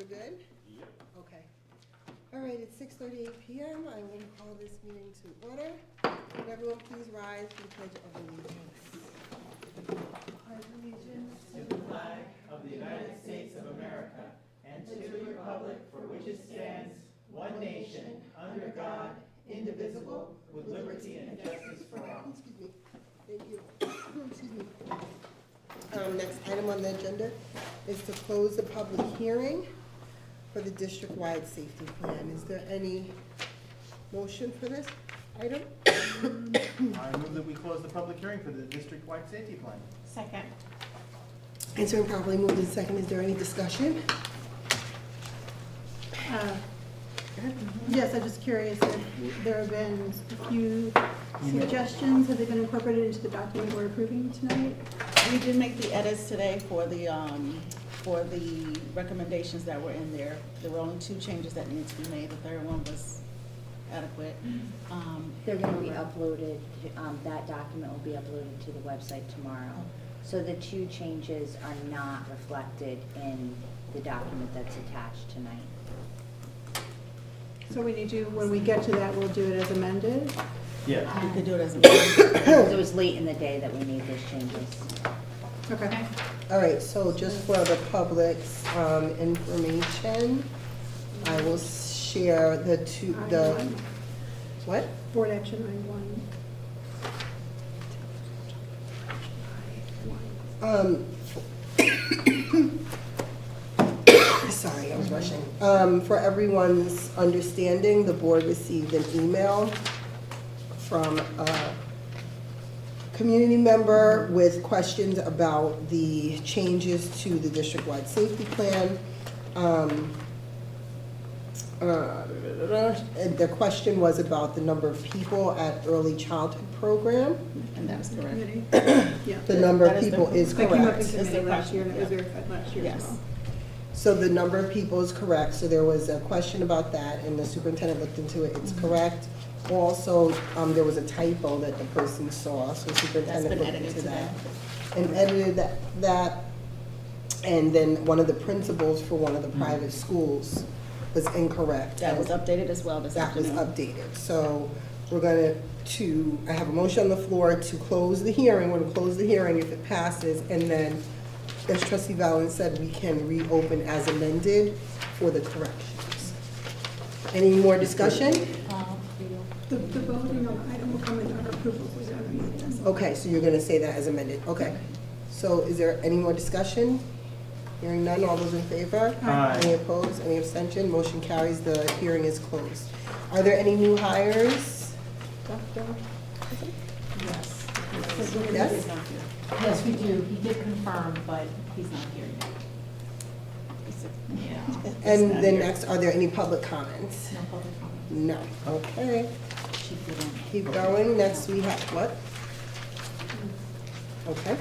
we're good? Yep. Okay. All right, it's 6:38 p.m. I will call this meeting to order. Can everyone please rise for the Pledge of Allegiance? Pledge allegiance to the flag of the United States of America and to the republic for which it stands, one nation, under God, indivisible, with liberty and justice for all. Excuse me. Thank you. Excuse me. Next item on the agenda is to close the public hearing for the district-wide safety plan. Is there any motion for this item? I move that we close the public hearing for the district-wide safety plan. Second. It's been properly moved in second. Is there any discussion? Yes, I'm just curious if there have been a few suggestions. Have they been incorporated into the document we're approving tonight? We did make the edits today for the recommendations that were in there. There were only 2 changes that needed to be made. The third one was adequate. They're going to be uploaded, that document will be uploaded to the website tomorrow. So the 2 changes are not reflected in the document that's attached tonight. So we need to, when we get to that, we'll do it as amended? Yeah. We could do it as a It was late in the day that we made those changes. Okay. All right, so just for the public's information, I will share the I1. what? Board action I1. Sorry, I was rushing. For everyone's understanding, the board received an email from a community member with questions about the changes to the district-wide safety plan. The question was about the number of people at early childhood program. and that is correct. Committee. Yeah. The number of That is the- people is That came up in correct. committee last year, and it was verified last year as Yes. well. So the number of people is correct, so there was a question about that, and the superintendent looked into it, it's correct. Also, there was a typo that the person saw, so the That's superintendent been looked edited into today. that. And edited that, and then one of the principals for one of the private schools was incorrect. That was updated as well this That was afternoon. updated, so we're gonna, I have a motion on the floor to close the hearing, we're gonna close the hearing if it passes, and then, as trustee Valen said, we can reopen as amended for the corrections. Any more discussion? The voting on the item will come in our approval. Okay, so you're gonna say that as amended, okay. So is there any more discussion? Hearing none, all those in favor? Aye. Any opposed, any abstention? Motion carries, the hearing is closed. Are there any new hires? Dr.? Yes. Yes? Yes, we do. He did confirm, but he's not here yet. Yeah. And then next, are there any public comments? No public comment. No, okay. Keep going, next we have, what? Okay,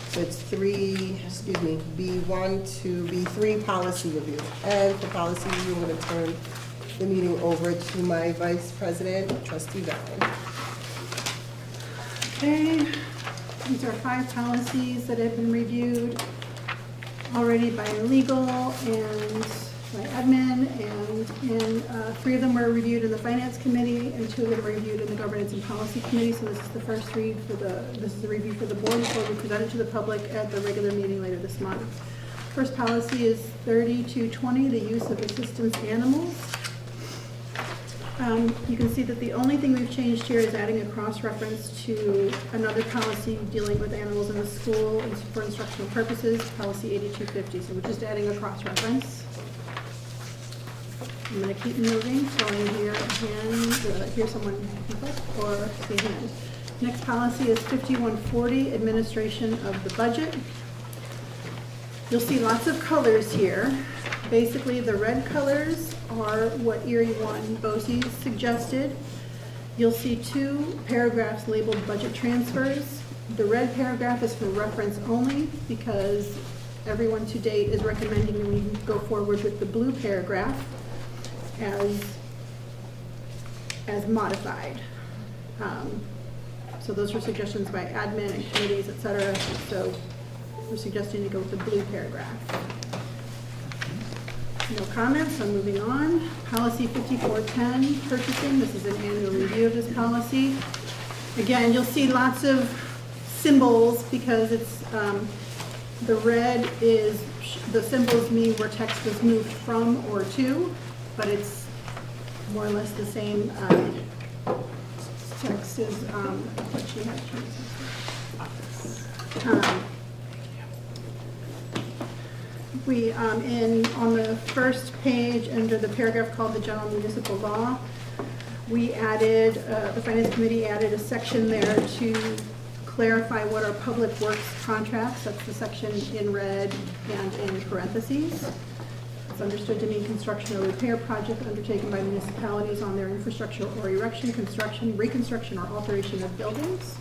so it's B1 to B3, policy review. And for policy review, I'm gonna turn the meeting over to my vice president, trustee Valen. Okay, these are 5 policies that have been reviewed already by legal and by admin, and 3 of them were reviewed in the finance committee, and 2 of them were reviewed in the governance and policy committee. So this is the first read for this is the review for the board before we present it to the public at the regular meeting later this month. First policy is 3220, the use of assistance animals. You can see that the only thing we've changed here is adding a cross-reference to another policy dealing with animals in the school and for instructional purposes, policy 8250. So we're just adding a cross-reference. I'm going to keep moving, so I hear someone speak up or say hand. Next policy is 5140, administration of the budget. You'll see lots of colors here. Basically, the red colors are what Erie 1 BOCES suggested. You'll see 2 paragraphs labeled budget transfers. The red paragraph is for reference only because everyone to date is recommending that we go forward with the blue paragraph as modified. So those were suggestions by admin and committees, et cetera. So we're suggesting to go with the blue paragraph. No comments, so moving on. Policy 5410, purchasing, this is an annual review of this policy. Again, you'll see lots of symbols because it's, the red is, the symbols mean where text was moved from or to, but it's more or less the same text as what she had. We, on the first page, under the paragraph called the general municipal law, we added, the finance committee added a section there to clarify what are public works contracts. That's the section in red and in parentheses. It's understood to mean construction or repair project undertaken by municipalities on their infrastructure or erection, construction, reconstruction, or alteration of buildings.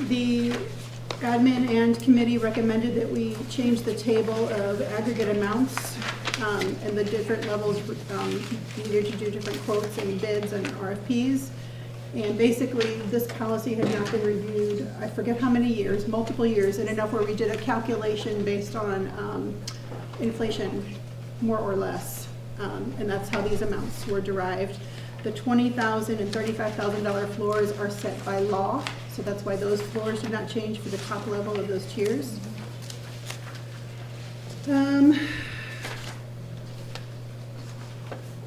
The admin and committee recommended that we change the table of aggregate amounts and the different levels needed to do different quotes and bids and RFPs. And basically, this policy had not been reviewed, I forget how many years, multiple years, and enough where we did a calculation based on inflation, more or less. And that's how these amounts were derived. The $20,000 and $35,000 floors are set by law, so that's why those floors do not change for the top level of those tiers.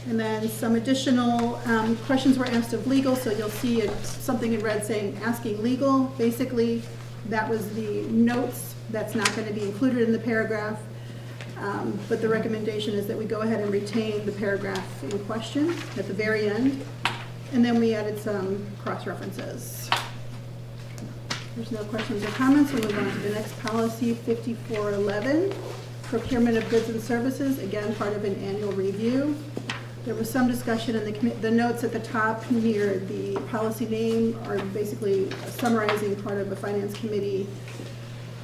And then some additional questions were asked of legal, so you'll see something in red saying asking legal. Basically, that was the notes. That's not going to be included in the paragraph, but the recommendation is that we go ahead and retain the paragraph in question at the very end. And then we added some cross-references. There's no questions or comments. We'll move on to the next policy, 5411, procurement of goods and services, again, part of an annual review. There was some discussion in the notes at the top near the policy name are basically summarizing part of the finance committee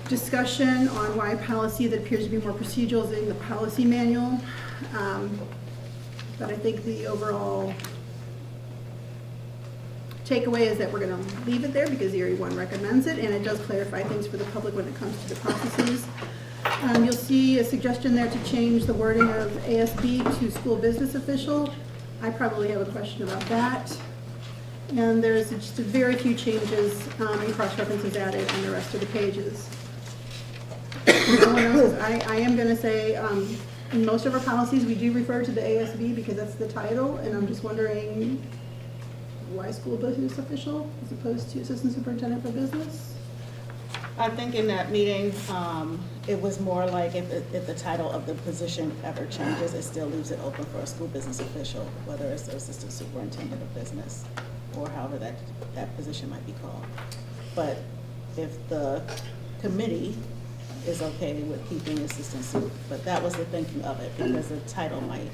discussion on why policy that appears to be more procedural is in the policy manual. But I think the overall takeaway is that we're going to leave it there because Erie 1 recommends it, and it does clarify things for the public when it comes to the processes. You'll see a suggestion there to change the wording of ASB to school business official. I probably have a question about that. And there's just a very few changes and cross-references added on the rest of the pages. No one else, I am going to say in most of our policies we do refer to the ASB because that's the title, and I'm just wondering why school business official as opposed to assistant superintendent for business? I think in that meeting, it was more like if the title of the position ever changes, it still leaves it open for a school business official, whether it's the assistant superintendent of business or however that position might be called. But if the committee is okay with keeping assistant super, but that was the thinking of it because the title might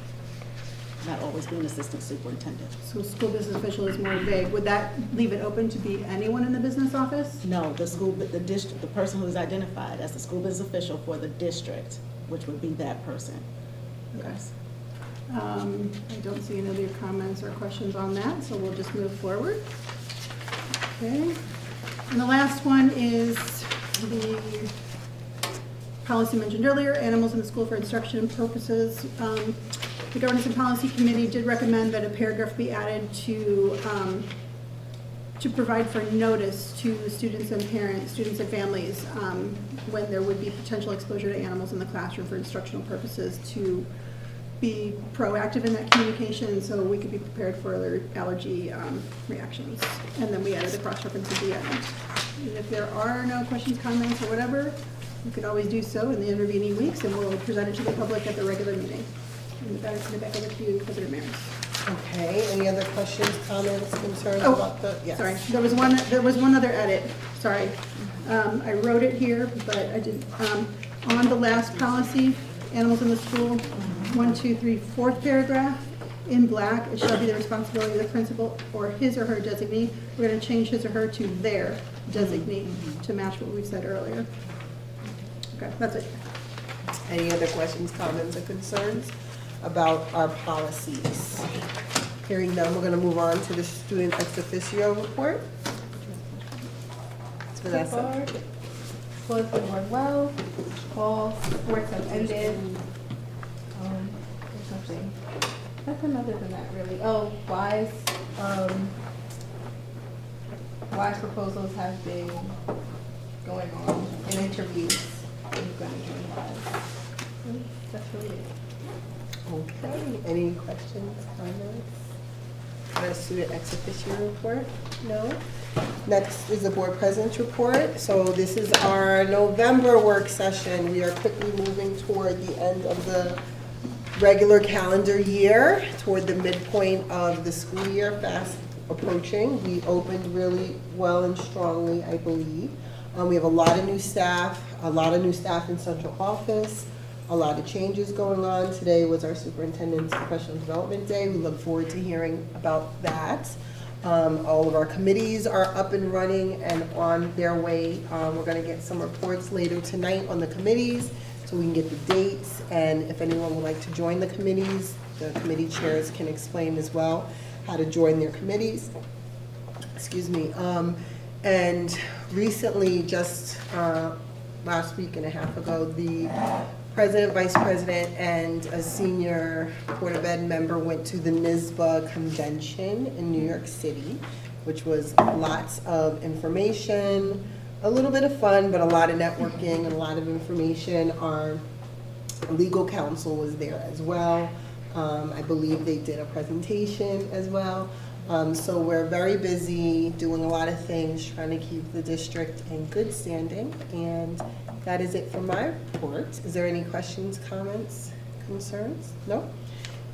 not always be an assistant superintendent. So school business official is more vague. Would that leave it open to be anyone in the business office? No, the district, the person who is identified as the school business official for the district, which would be that person. Okay. Yes. I don't see any other comments or questions on that, so we'll just move forward. Okay. And the last one is the policy mentioned earlier, animals in the school for instruction purposes. The Governance and Policy Committee did recommend that a paragraph be added to provide for notice to students and parents, students and families, when there would be potential exposure to animals in the classroom for instructional purposes, to be proactive in that communication so we could be prepared for other allergy reactions. And then we added a cross-reference at the end. And if there are no questions, comments, or whatever, you could always do so in the intervening weeks, and we'll present it to the public at the regular meeting. And back over to you, President Maris. Okay, any other questions, comments, concerns Oh, about the, yes? Sorry, there was one other edit, sorry. I wrote it here, but I didn't, on the last policy, animals in the school, 1, 2, 3, 4th paragraph, in black, it shall be the responsibility of the principal or his or her designee. We're gonna change his or her to their designee to match what we said earlier. Okay, that's it. Any other questions, comments, or concerns about our policies? Hearing none, we're going to move on to the student ex officio report. Vanessa. closed the board well. All sports have ended. There's something. Nothing other than that, really. Oh, wise proposals have been going on in interviews. I'm going to join wise. That's really it. Okay, any questions, comments? Our student ex officio report? No? Next is the board president's report. So this is our November work session. We are quickly moving toward the end of the regular calendar year, toward the midpoint of the school year, fast approaching. We opened really well and strongly, I believe. We have a lot of new staff in central office, a lot of changes going on. Today was our superintendent's professional development day. We look forward to hearing about that. All of our committees are up and running and on their way. We're going to get some reports later tonight on the committees so we can get the dates. And if anyone would like to join the committees, the committee chairs can explain as well how to join their committees. Excuse me. And recently, just last week and a half ago, the president, vice president, and a senior Board of Ed member went to the NYSBA convention in New York City, which was lots of information, a little bit of fun, but a lot of networking and a lot of information. Our legal counsel was there as well. I believe they did a presentation as well. So we're very busy doing a lot of things, trying to keep the district in good standing. And that is it for my report. Is there any questions, comments, concerns? No?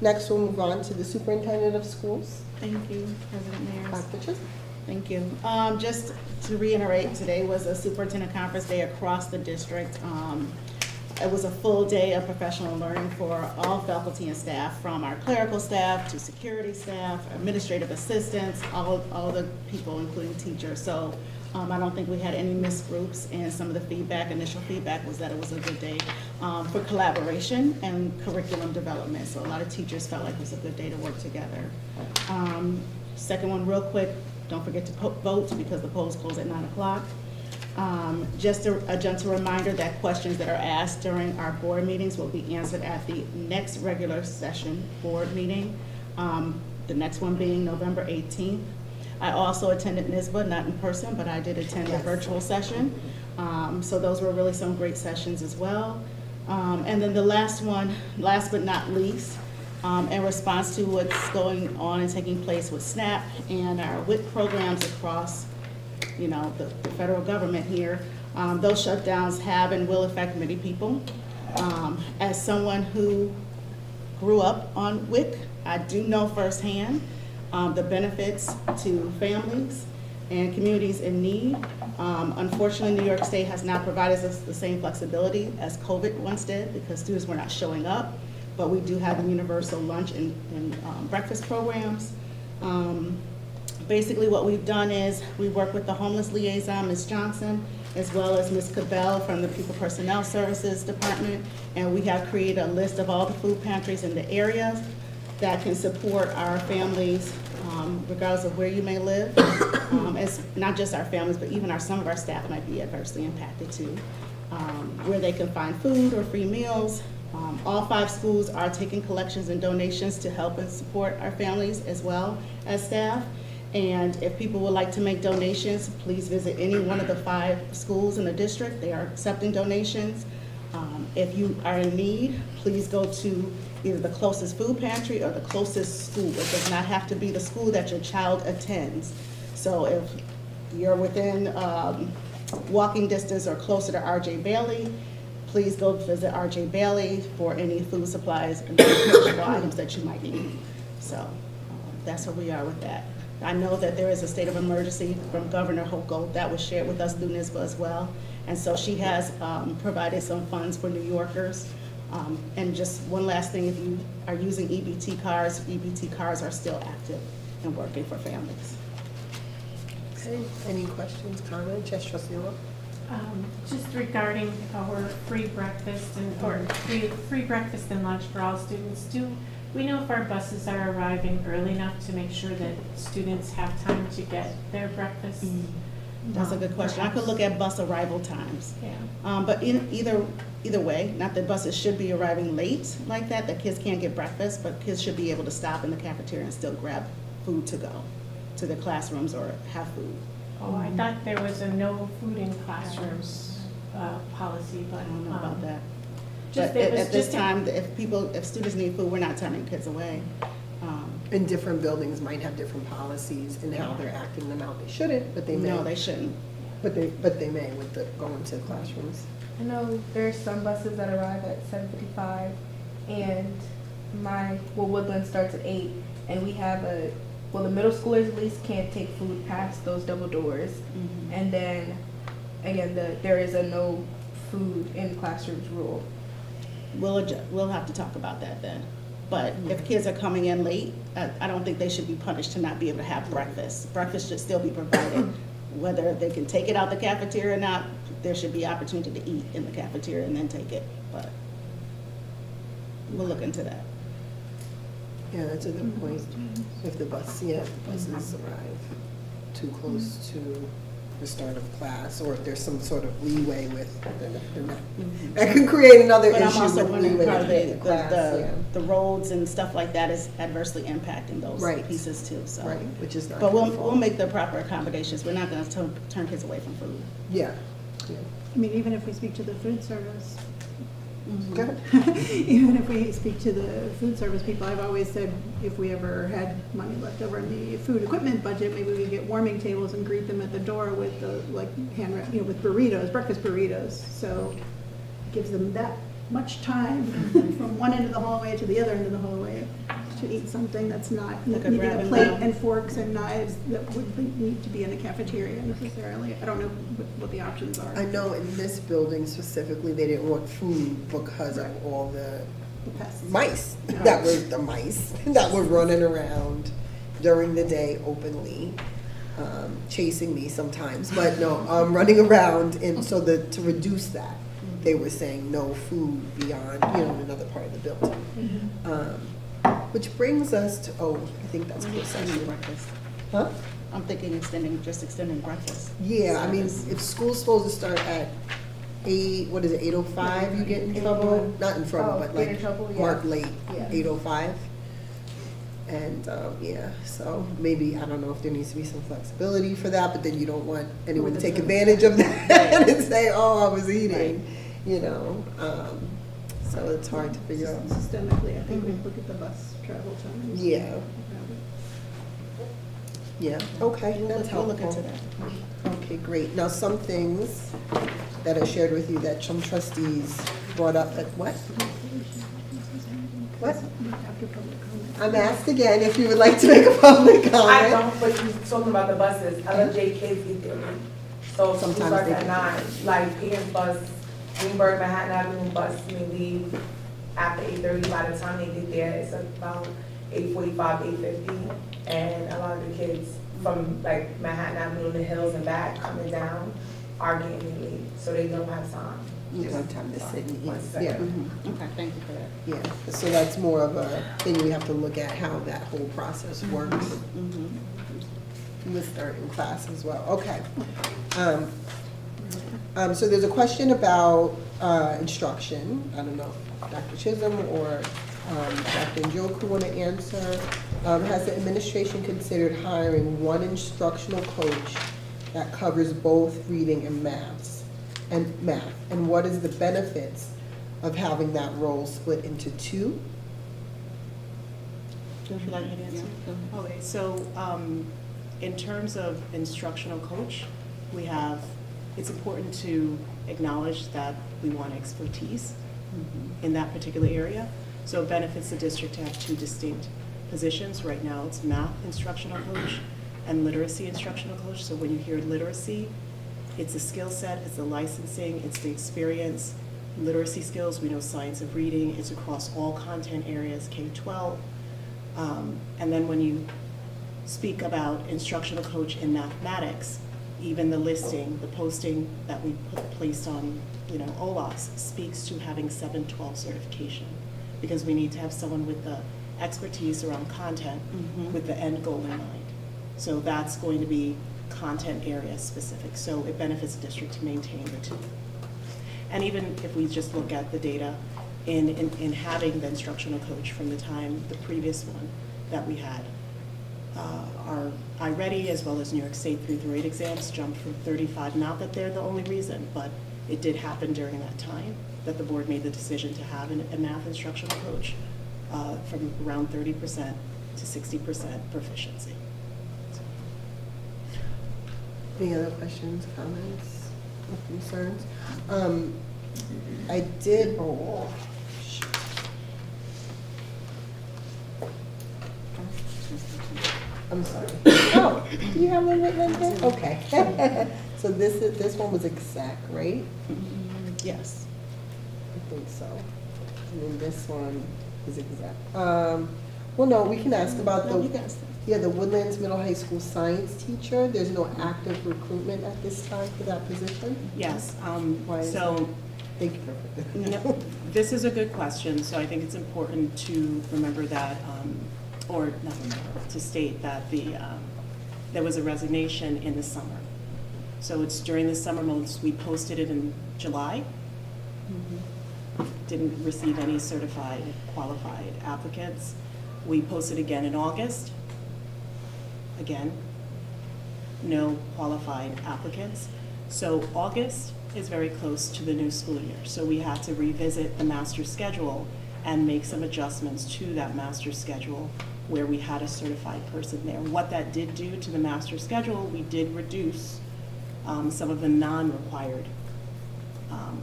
Next, we'll move on to the superintendent of schools. Thank you, President Mayor. Dr. Chisholm. Thank you. Just to reiterate, today was a superintendent conference day across the district. It was a full day of professional learning for all faculty and staff, from our clerical staff to security staff, administrative assistants, all the people, including teachers. So I don't think we had any missed groups, and some of the initial feedback was that it was a good day for collaboration and curriculum development. So a lot of teachers felt like it was a good day to work together. Second one, real quick, don't forget to vote because the polls close at 9 o'clock. Just a gentle reminder that questions that are asked during our board meetings will be answered at the next regular session board meeting, the next one being November 18th. I also attended NYSBA, not in person, but I did attend a virtual session. So those were really some great sessions as well. And then the last one, last but not least, in response to what's going on and taking place with SNAP and our WIC programs across the federal government here, those shutdowns have and will affect many people. As someone who grew up on WIC, I do know firsthand the benefits to families and communities in need. Unfortunately, New York State has not provided us the same flexibility as COVID once did, because students were not showing up, but we do have the universal lunch and breakfast programs. Basically what we've done is we work with the homeless liaison, Ms. Johnson, as well as Ms. Cabell from the People Personnel Services Department, and we have created a list of all the food pantries in the area that can support our families, regardless of where you may live. It's not just our families, but even some of our staff might be adversely impacted too, where they can find food or free meals. All 5 schools are taking collections and donations to help and support our families as well as staff. And if people would like to make donations, please visit any one of the 5 schools in the district. They are accepting donations. If you are in need, please go to either the closest food pantry or the closest school. It does not have to be the school that your child attends. So if you're within walking distance or closer to RJ Bailey, please go visit RJ Bailey for any food supplies and perishable items that you might need. So that's where we are with that. I know that there is a state of emergency from Governor Hochul that was shared with us through NYSBA as well. And so she has provided some funds for New Yorkers. And just one last thing, if you are using EBT cards are still active and working for families. Okay, any questions, comments? Yes, Trustee Lowe? Just regarding our free breakfast free breakfast and lunch for all students, do we know if our buses are arriving early enough to make sure that students have time to get their breakfast? That's a good question. I could look at bus arrival times. Yeah. But either way, not that buses should be arriving late like that kids can't get breakfast, but kids should be able to stop in the cafeteria and still grab food to go to their classrooms or have food. Oh, I thought there was a no food in classrooms policy, but. I don't know about that. Just, But it was at this just a- time, if students need food, we're not turning kids away. And different buildings might have different policies in how they're acting them out. They shouldn't, but they may. No, they shouldn't. But they may with the going to classrooms. I know there's some buses that arrive at 7:55, and Woodland starts at 8, and we have the middle schoolers at least can't take food past those double doors, and then again there is a no food in classrooms rule. We'll have to talk about that then. But if kids are coming in late, I don't think they should be punished to not be able to have breakfast. Breakfast should still be provided. Whether they can take it out the cafeteria or not, there should be opportunity to eat in the cafeteria and then take it. But we'll look into that. Yeah, that's a good point. If the buses arrive too close to the start of class, or if there's some sort of leeway with, they're not. That can create another But issue I'm also with wondering leeway how within the class, yeah. the roads and stuff like that is adversely impacting those Right. pieces too, so. Right, which is not. But their we'll fault. make the proper accommodations. We're not gonna turn kids away from food. Yeah. Yeah. I mean, even if we speak to the food service, Go ahead. even if we speak to the food service people, I've always said if we ever had money left over in the food equipment budget, maybe we could get warming tables and greet them at the door with the, like, with burritos, breakfast burritos. So it gives them that much time from one end of the hallway to the other end of the hallway to eat something that's not Like a needing grab a and plate go. and forks and knives that wouldn't need to be in a cafeteria necessarily. I don't know what the options are. I know in this building specifically, they didn't want food because of all the The pests. mice. That was the mice that were running around during the day openly, chasing me sometimes, but no, running around. And so to reduce that, they were saying no food beyond, another part of the building. Which brings us to, I think that's closed Extending session. breakfast. Huh? I'm thinking extending breakfast. Yeah, I mean, service. if school's supposed to start at 8:05, you get in trouble? Not in trouble, Oh, but get in like trouble, yeah. marked late, Yeah. 8:05. And, so maybe, I don't know if there needs to be some flexibility for that, but then you don't want anyone to take advantage of that and say, oh, I was eating, so it's hard to figure out. Systemically, I think we look at the bus travel times. Yeah. Yeah, okay, that's We'll helpful. look into that. Okay, great. Now, some things that I shared with you that some trustees brought up, what? What? After public comment. I'm asked again if you would like to make a public I comment. don't, but you talking about the buses, LJ kids get there. So school Sometimes starts they at do. 9, like Pierce bus, Greenberg, Manhattan Avenue bus may leave after 8:30. By the time they get there, it's about 8:45, 8:50. And a lot of the kids from like Manhattan Avenue, the hills and back coming down are getting late, so they don't have time. You don't have time to sit and One eat. second. Yeah, Okay, thank you for that. yeah. So that's more of a thing we have to look at how that whole process works with starting class as well. Okay. So there's a question about instruction. I don't know if Dr. Chisholm or Dr. Njoku want to answer. Has the administration considered hiring one instructional coach that covers both reading and math? And what is the benefits of having that role split into two? Would you like me to answer? Okay, so in terms of instructional coach, it's important to acknowledge that we want expertise in that particular area. So it benefits the district to have two distinct positions. Right now, it's math instructional coach and literacy instructional coach. So when you hear literacy, it's a skill set, it's the licensing, it's the experience. Literacy skills, we know science of reading, it's across all content areas, K-12. And then when you speak about instructional coach in mathematics, even the listing, the posting that we placed on, OLAS speaks to having 712 certification, because we need to have someone with the expertise around content with the end goal in mind. So that's going to be content area specific. So it benefits the district to maintain the two. And even if we just look at the data in having the instructional coach from the time, the previous one that we had, our iReady as well as New York State 3 through 8 exams jumped from 35, not that they're the only reason, but it did happen during that time that the board made the decision to have a math instructional coach from around 30% to 60% proficiency. So. Any other questions, comments, or concerns? I did, I'm sorry. Oh, do you have one written there? Okay. So this one was exec, right? Yes. I think so. And then this one is exec. Well, no, we can ask about No, you guys. the Woodlands Middle High School science teacher. There's no active recruitment at this time for that position? Yes. Why is So. Thank you for No, this is a good question, so I think it's important to remember that, or not remember, to state that there was a resignation in the summer. So it's during the summer months, we posted it in July. Didn't receive any certified, qualified applicants. We posted again in August. Again, no qualified applicants. So August is very close to the new school year. So we had to revisit the master schedule and make some adjustments to that master schedule where we had a certified person there. What that did do to the master schedule, we did reduce some of the non-required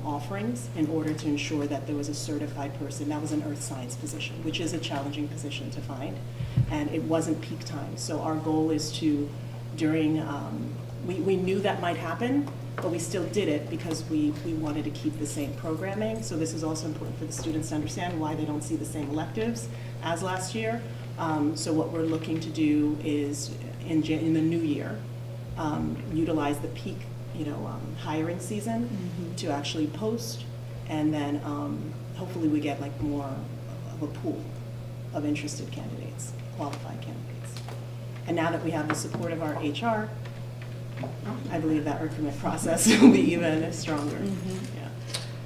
offerings in order to ensure that there was a certified person. That was an earth science position, which is a challenging position to find. And it wasn't peak time. So our goal is to, during, we knew that might happen, but we still did it because we wanted to keep the same programming. So this is also important for the students to understand why they don't see the same electives as last year. So what we're looking to do is in the new year, utilize the peak, hiring season to actually post, and then hopefully we get like more of a pool of interested candidates, qualified candidates. And now that we have the support of our HR, I believe that recruitment process will be even stronger. Yeah.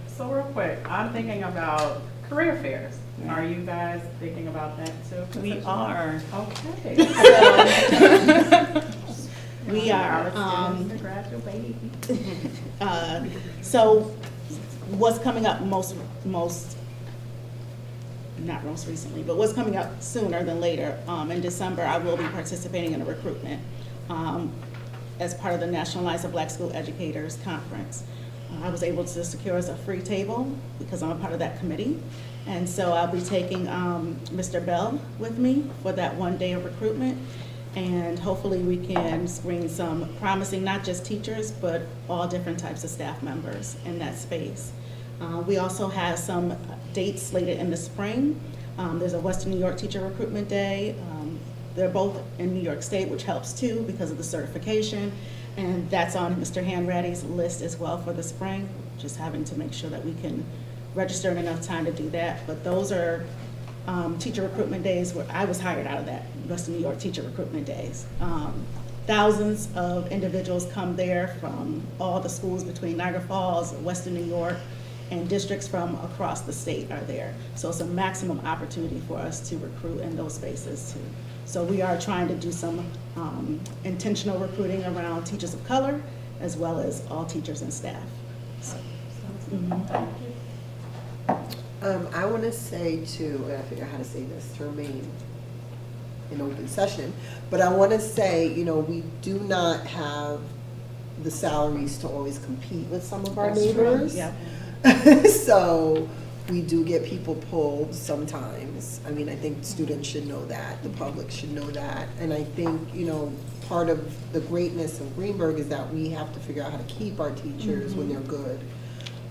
So real quick, I'm thinking about career fairs. Are you guys thinking about that too? We are. Okay. We are. So what's coming up not most recently, but what's coming up sooner than later, in December, I will be participating in a recruitment as part of the National Alliance of Black School Educators Conference. I was able to secure us a free table because I'm a part of that committee. And so I'll be taking Mr. Bell with me for that one day of recruitment. And hopefully we can screen some promising, not just teachers, but all different types of staff members in that space. We also have some dates slated in the spring. There's a Western New York Teacher Recruitment Day. They're both in New York State, which helps too because of the certification. And that's on Mr. Hanratty's list as well for the spring, just having to make sure that we can register in enough time to do that. But those are teacher recruitment days where I was hired out of that, Western New York Teacher Recruitment Days. Thousands of individuals come there from all the schools between Niagara Falls, Western New York, and districts from across the state are there. So it's a maximum opportunity for us to recruit in those spaces too. So we are trying to do some intentional recruiting around teachers of color as well as all teachers and staff. So, I want to say too, and I figure out how to say this to remain in open session, but I want to say, we do not have the salaries to always compete with some of our neighbors. Yeah. So we do get people pulled sometimes. I mean, I think students should know that, the public should know that. And I think, part of the greatness of Greenberg is that we have to figure out how to keep our teachers when they're good.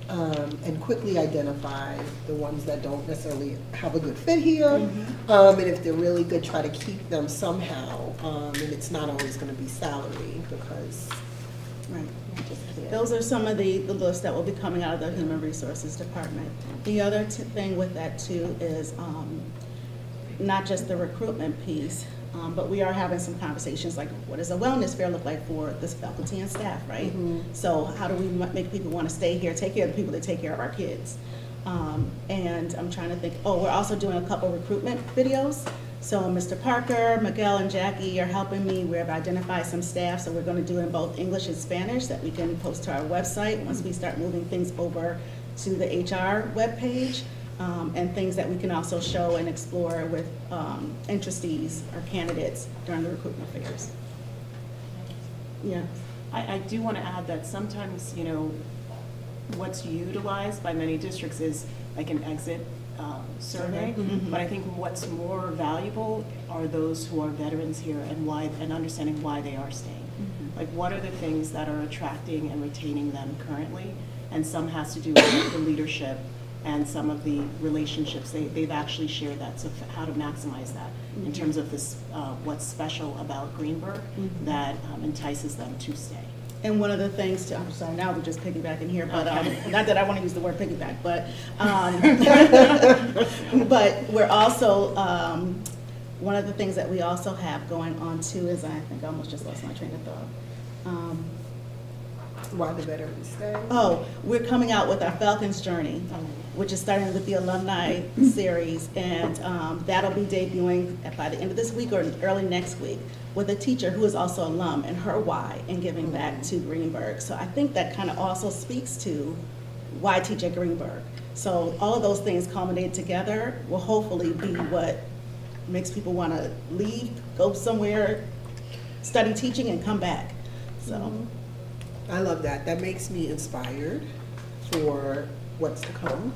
And quickly identify the ones that don't necessarily have a good fit here. And if they're really good, try to keep them somehow. And it's not always going to be salary because. right. Those are some of the lists that will be coming out of the Human Resources Department. The other thing with that too is not just the recruitment piece, But we are having some conversations like, what does a wellness fair look like for this faculty and staff, right? So how do we make people want to stay here, take care of the people that take care of our kids? And I'm trying to think, we're also doing a couple recruitment videos. So Mr. Parker, Miguel, and Jackie are helping me. We have identified some staff, so we're going to do it in both English and Spanish that we can post to our website once we start moving things over to the HR webpage, and things that we can also show and explore with interestees or candidates during the recruitment fairs. Yeah. I do want to add that sometimes, you know, what's utilized by many districts is like an exit survey, but I think what's more valuable are those who are veterans here and understanding why they are staying. Like, what are the things that are attracting and retaining them currently? And some has to do with the leadership and some of the relationships. They've actually shared that, so how to maximize that in terms of this, what's special about Greenberg that entices them to stay. And one of the things, I'm sorry, now we're just piggybacking here, but not that I want to use the word piggyback, but but we're also, one of the things that we also have going on too is, I think I almost just lost my train of thought. Why the veterans stay? We're coming out with our Falcons Journey, which is starting with the alumni series, and that'll be debuting by the end of this week or early next week with a teacher who is also alum and her why in giving back to Greenberg. So I think that kind of also speaks to why teach at Greenberg. So all of those things culminated together will hopefully be what makes people want to leave, go somewhere, study teaching, and come back. So. I love that. That makes me inspired for what's to come.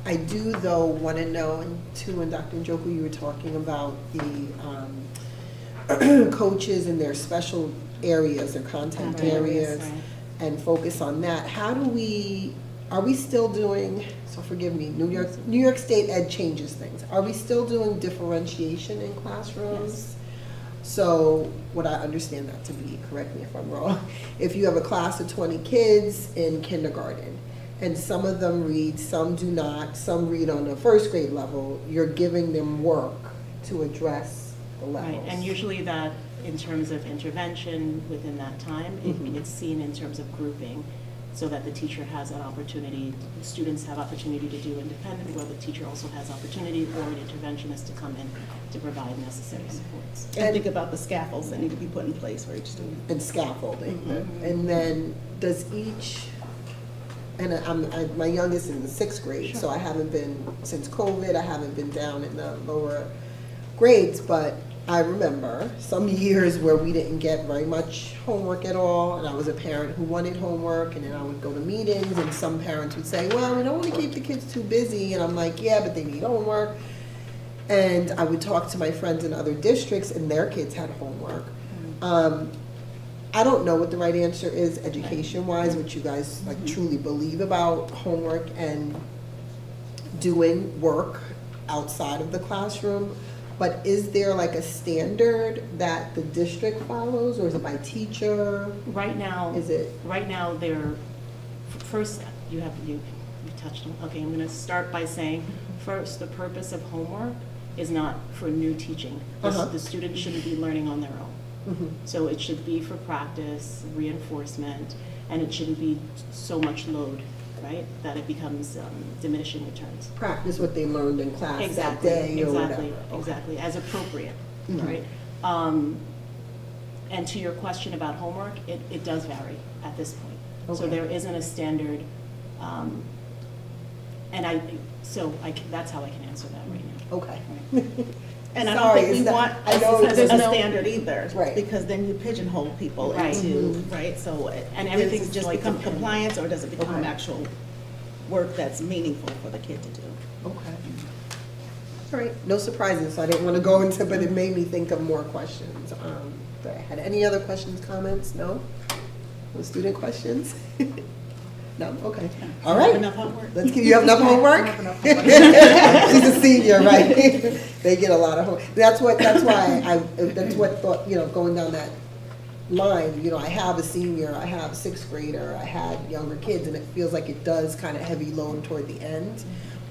I do, though, want to know, and too, and Dr. Njoku, you were talking about the coaches and their special areas, their content areas, and focus on that. How do we, are we still doing, so forgive me, New York State Ed changes things. Are we still doing differentiation in classrooms? Yes. So what I understand that to be, correct me if I'm wrong, if you have a class of 20 kids in kindergarten, and some of them read, some do not, some read on a first grade level, you're giving them work to address the levels. Right, and usually that, in terms of intervention within that time, it's seen in terms of grouping, so that the teacher has an opportunity, students have opportunity to do independently, while the teacher also has opportunity, or an interventionist to come in to provide necessary supports. And think about the scaffolds that need to be put in place for each student. And scaffolding. And then does each, and my youngest is in the 6th grade, so I haven't been, since COVID, I haven't been down in the lower grades, but I remember some years where we didn't get very much homework at all, and I was a parent who wanted homework, and then I would go to meetings, and some parents would say, well, we don't want to keep the kids too busy, and I'm like, yeah, but they need homework. And I would talk to my friends in other districts, and their kids had homework. I don't know what the right answer is education-wise, what you guys like truly believe about homework and doing work outside of the classroom. But is there like a standard that the district follows, or is it by teacher? Right now, they're, first, you touched on, okay, I'm gonna start by saying, first, the purpose of homework is not for new teaching. The student shouldn't be learning on their own. So it should be for practice, reinforcement, and it shouldn't be so much load, right, that it becomes diminishing returns. Practice what they learned in class that day or whatever. Exactly, as appropriate, right? And to your question about homework, it does vary at this point. So there isn't a standard, that's how I can answer that right now. Okay. And I don't think we want a no standard either, right? Because then you pigeonhole people into, right? So and everything's everything's just like become compliance, or does it become actual work that's meaningful for the kid to do? Okay. All right, no surprises, so I didn't want to go into, but it made me think of more questions. That I had any other questions, comments? No? No student questions? No? Okay. All right. Enough homework? Let's get, you have enough homework? She's a senior, right? They get a lot of homework. That's what thought, going down that line, I have a senior, I have a 6th grader, I had younger kids, and it feels like it does kind of heavy load toward the end.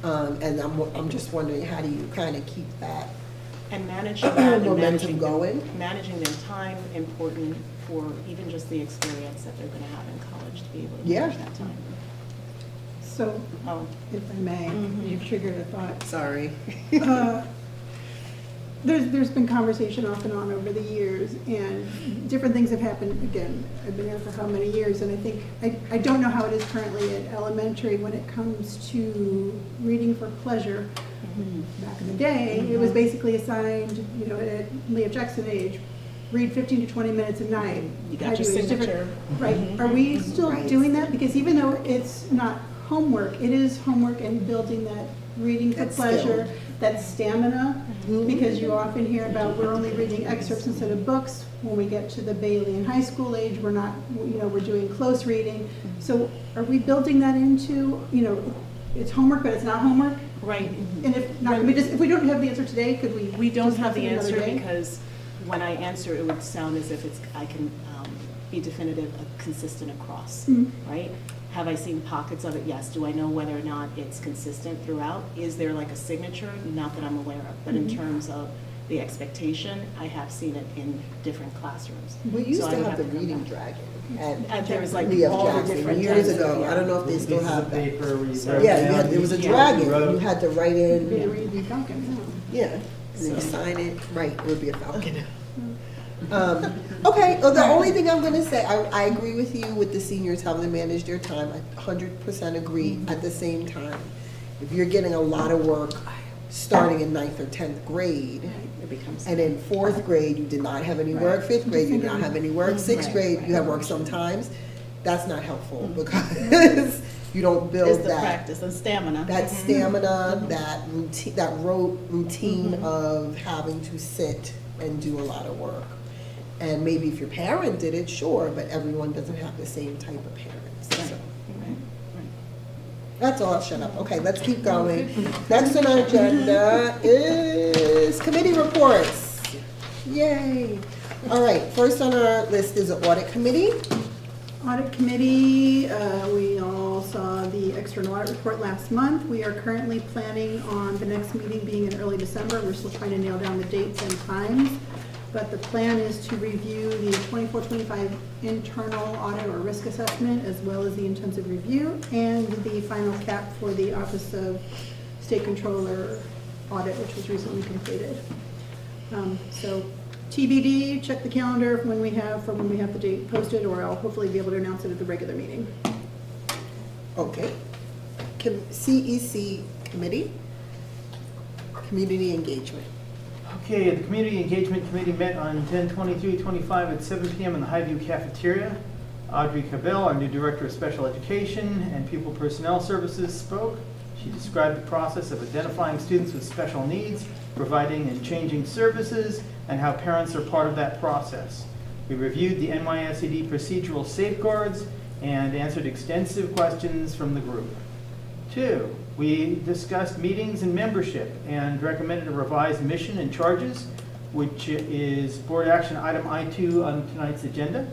And I'm just wondering, how do you kind of keep that And managing that and momentum going. managing their time, important for even just the experience that they're gonna have in college to be able to Yeah. manage that time. So, Oh, if I may, you've triggered a thought. Sorry. There's been conversation off and on over the years, and different things have happened. Again, I've been here for how many years, and I think, I don't know how it is currently at elementary when it comes to reading for pleasure. Back in the day, it was basically assigned, you know, at Leah Jackson age, read 15 to 20 minutes a night. You got Had your to age different- signature. Right. Are we still Right. doing that? Because even though it's not homework, it is homework and building that reading for That pleasure, skill. that stamina, because you often hear about we're only reading excerpts instead of books. When we get to the Bailey and high school age, we're not, you know, we're doing close reading. So are we building that into, you know, it's homework, but it's not homework? right. And if not, if we don't have the answer today, could we? We don't discuss have the it another answer day? because when I answer, it would sound as if I can be definitive, consistent across, Mhm. right? Have I seen pockets of it? Yes. Do I know whether or not it's consistent throughout? Is there like a signature? Not that I'm aware of, but in Mhm. terms of the expectation, I have seen it in different classrooms. We used So I to would have the to come reading back. dragon And there was like Leah all the Jackson different years types of- ago. I don't know if they still Pieces have of that. paper where you So- wrote Yeah, down it was a each dragon. you wrote. You had to write in. Be a reading Duncan, yeah. Yeah, and then you sign it, right, it would be a falcon. Okay, well, the only thing I'm gonna say, I agree with you with the seniors having to manage their time, I 100% agree. At the same time, if you're getting a lot of work starting in 9th or 10th grade, It becomes. and in 4th grade, you did not have any work, 5th grade, you did not have any work, 6th Right, grade, right. you have work sometimes, that's not helpful, because you don't It's build the that. practice and stamina. That stamina, that routine of having to sit and do a lot of work. And maybe if your parent did it, sure, but everyone doesn't have the same type of parents, so. That's all, shut up. Okay, let's keep going. Next on our agenda is committee reports. Yay. All right, first on our list is the audit committee. Audit committee, we all saw the external audit report last month. We are currently planning on the next meeting being in early December. We're still trying to nail down the dates and times. But the plan is to review the 24-25 internal audit or risk assessment, as well as the intensive review, and the final cap for the Office of State Controller audit, which was recently completed. So TBD, check the calendar for when we have the date posted, or I'll hopefully be able to announce it at the regular meeting. Okay. CEC committee, community engagement. Okay, the Community Engagement Committee met on 10/23/25 at 7 p.m. in the Highview Cafeteria. Audrey Cabell, our new Director of Special Education and Pupil Personnel Services, spoke. She described the process of identifying students with special needs, providing and changing services, and how parents are part of that process. We reviewed the NYSED procedural safeguards and answered extensive questions from the group. 2, we discussed meetings and membership and recommended a revised mission and charges, which is Board Action Item I2 on tonight's agenda.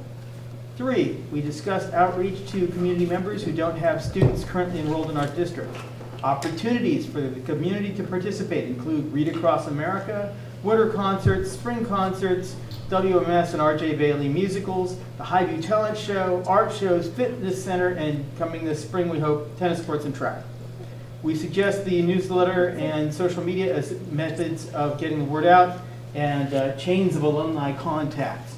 3, we discussed outreach to community members who don't have students currently enrolled in our district. Opportunities for the community to participate include Read Across America, winter concerts, spring concerts, WMS and RJ Bailey musicals, the Highview Talent Show, art shows, fitness center, and coming this spring, we hope, tennis courts and track. We suggest the newsletter and social media as methods of getting the word out and chains of alumni contacts.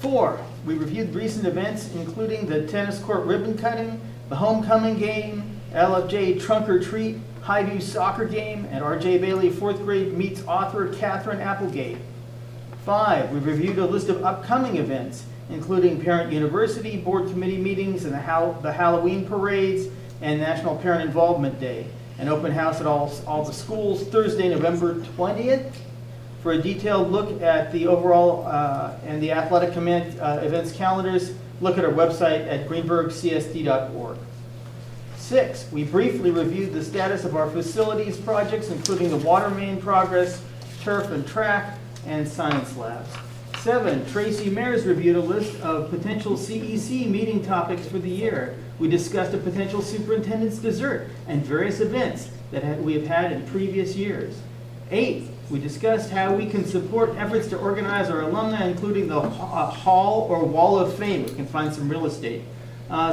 4, we reviewed recent events, including the tennis court ribbon cutting, the homecoming game, LFJ trunk or treat, Highview soccer game, and RJ Bailey 4th grade meets author Catherine Applegate. 5, we reviewed a list of upcoming events, including Parent University, board committee meetings, and the Halloween parades, and National Parent Involvement Day. An open house at all the schools Thursday, November 20th. For a detailed look at the overall and the athletic command events calendars, look at our website at greenbergcsd.org. 6, we briefly reviewed the status of our facilities projects, including the water main progress, turf and track, and science labs. 7, Tracy Mayers reviewed a list of potential CEC meeting topics for the year. We discussed a potential superintendent's dessert and various events that we have had in previous years. 8, We discussed how we can support efforts to organize our alumni, including the Hall or Wall of Fame. We can find some real estate.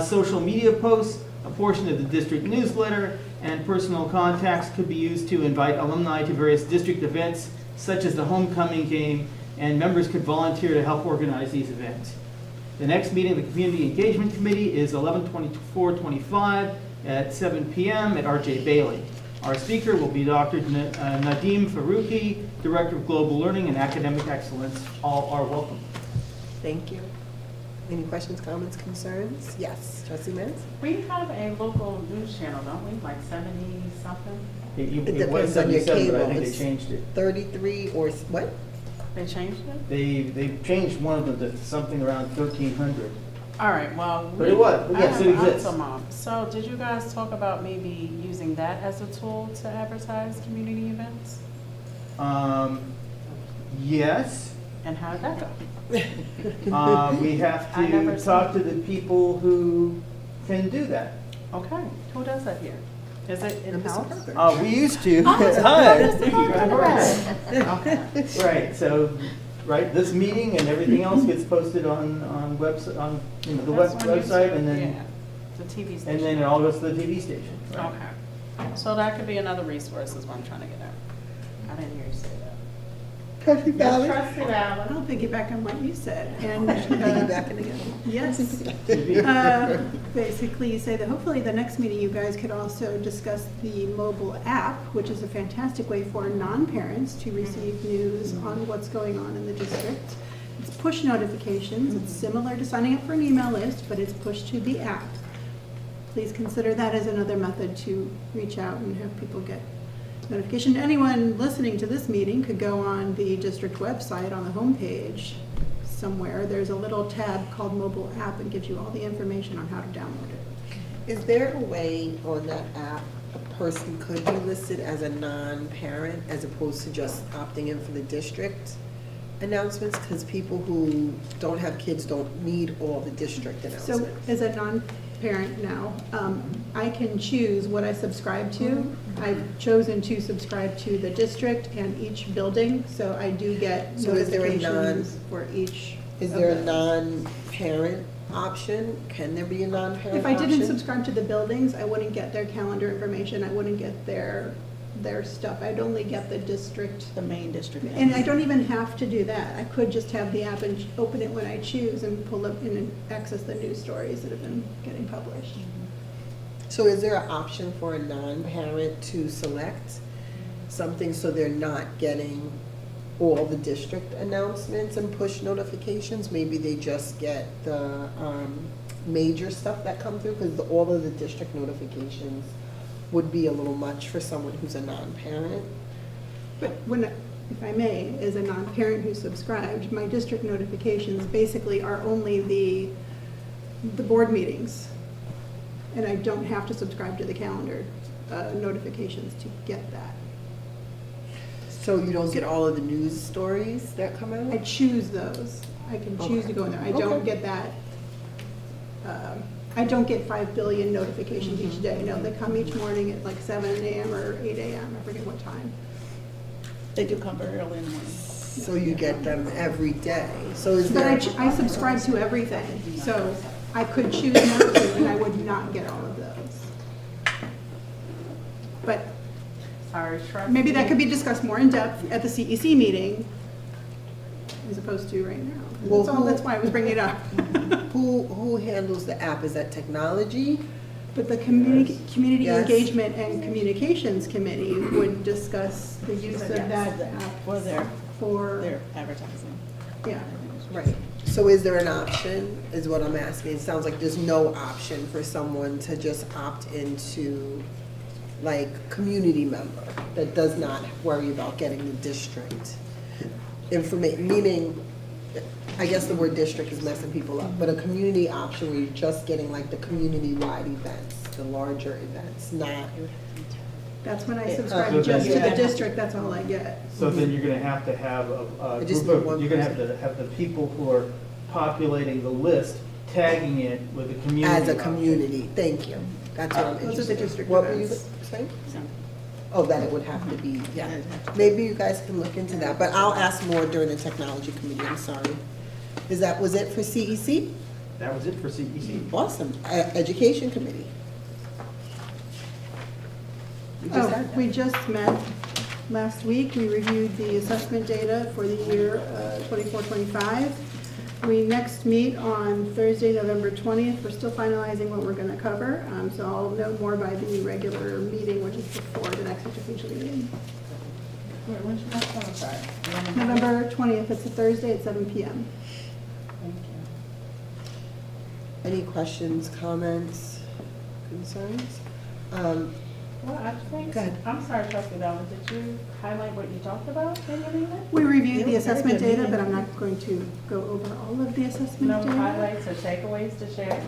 Social media posts, a portion of the district newsletter, and personal contacts could be used to invite alumni to various district events, such as the homecoming game, and members could volunteer to help organize these events. The next meeting of the Community Engagement Committee is 11/24/25 at 7 p.m. at R.J. Bailey. Our speaker will be Dr. Nadim Faruqi, Director of Global Learning and Academic Excellence. All are welcome. Thank you. Any questions, comments, concerns? Yes, Trustee Mintz? We have a local news channel, don't we, like 70-something? It was depends on your 77, but I cable. think they It's changed it. 33 or what? They changed it? They changed one of them to something around 1,300. All right, well. But it was, yes, it exists. So did you guys talk about maybe using that as a tool to advertise community events? Yes. And how did that go? We have I never to talk to the people who can do that. Okay, who does that here? Is it in-house? We used to. Oh, Hi. Okay. Right, so, right, this meeting and everything else gets posted on website, on, the That's when you website, said- and then, yeah, the TV station. and then it all goes to the TV station. right? Okay, so that could be another resource is what I'm trying to get at. I didn't hear you say that. Trustee Yes, Ballard? Trustee Ballard. I'll piggyback on what you said, and, Piggybacking again. yes. Basically, you say that hopefully the next meeting you guys could also discuss the mobile app, which is a fantastic way for non-parents to receive news on what's going on in the district. It's push notifications. It's similar to signing up for an email list, but it's pushed to the app. Please consider that as another method to reach out and have people get notification. Anyone listening to this meeting could go on the district website on the homepage somewhere. There's a little tab called mobile app and gives you all the information on how to download it. Is there a way on that app a person could be listed as a non-parent as opposed to just opting in for the district announcements? Because people who don't have kids don't need all the district So announcements. as a non-parent now, I can choose what I subscribe to. I've chosen to subscribe to the district and each building, so I do get So is there a notifications for each. Is of there a those. non-parent option? Can there be a non-parent If I option? didn't subscribe to the buildings, I wouldn't get their calendar information, I wouldn't get their stuff. I'd only get the district. The main district. And I don't even have to do that. I could just have the app and open it when I choose and pull up and access the news stories that have been getting published. So is there an option for a non-parent to select something so they're not getting all the district announcements and push notifications? Maybe they just get the major stuff that come through, because all of the district notifications would be a little much for someone who's a non-parent. But when, if I may, as a non-parent who subscribed, my district notifications basically are only the board meetings. And I don't have to subscribe to the calendar notifications to get that. So you don't get all of the news stories that come out? I choose those. I can choose to go in there. I don't get that. I don't get 5 billion notifications each day. No, they come each morning at like 7 a.m. or 8 a.m. I forget what time. They do come very early in the morning. So you get them every day. So is But there? I subscribe to everything, so I could choose not to, and I would not get all of those. But Sorry, Trustee. maybe that could be discussed more in depth at the CEC meeting, as opposed to right now. Well, That's why I was bringing it up. Who handles the app? Is that technology? But the community Yes. engagement and communications committee would discuss the use of that app For their for, advertising. yeah. Right. So is there an option, is what I'm asking? It sounds like there's no option for someone to just opt into, like, community member that does not worry about getting the district information, meaning, I guess the word district is messing people up, but a community option where you're just getting like the community-wide events, the larger events, not, That's when I So subscribe then just to you- the district, that's all I get. So then you're gonna have to have a I just group need one of, you're gonna person. have the people who are populating the list, tagging it with a community. as a option. community. Thank you. That's what I'm Those are the interested in. district What were you events. saying? Oh, that it would have to be, yeah. it'd have to be- Maybe you guys can look into that, but I'll ask more during the technology committee, I'm sorry. Was it for CEC? That was it for CEC. Awesome. Education committee. You just had that. We just met last week. We reviewed the assessment data for the year 24-25. We next meet on Thursday, November 20th. We're still finalizing what we're going to cover, so I'll know more by the regular meeting, which is before the next official meeting. When's your next one? I'm sorry. November 20th, it's a Thursday at 7 p.m. Thank you. Any questions, comments, concerns? Well, I think, Go ahead. I'm sorry, Trustee Bellman, did you highlight what you talked about in your meeting? We reviewed Yeah, the it was a very assessment good data, meeting. but I'm not going to go over all of the assessment No data. highlights or takeaways to share?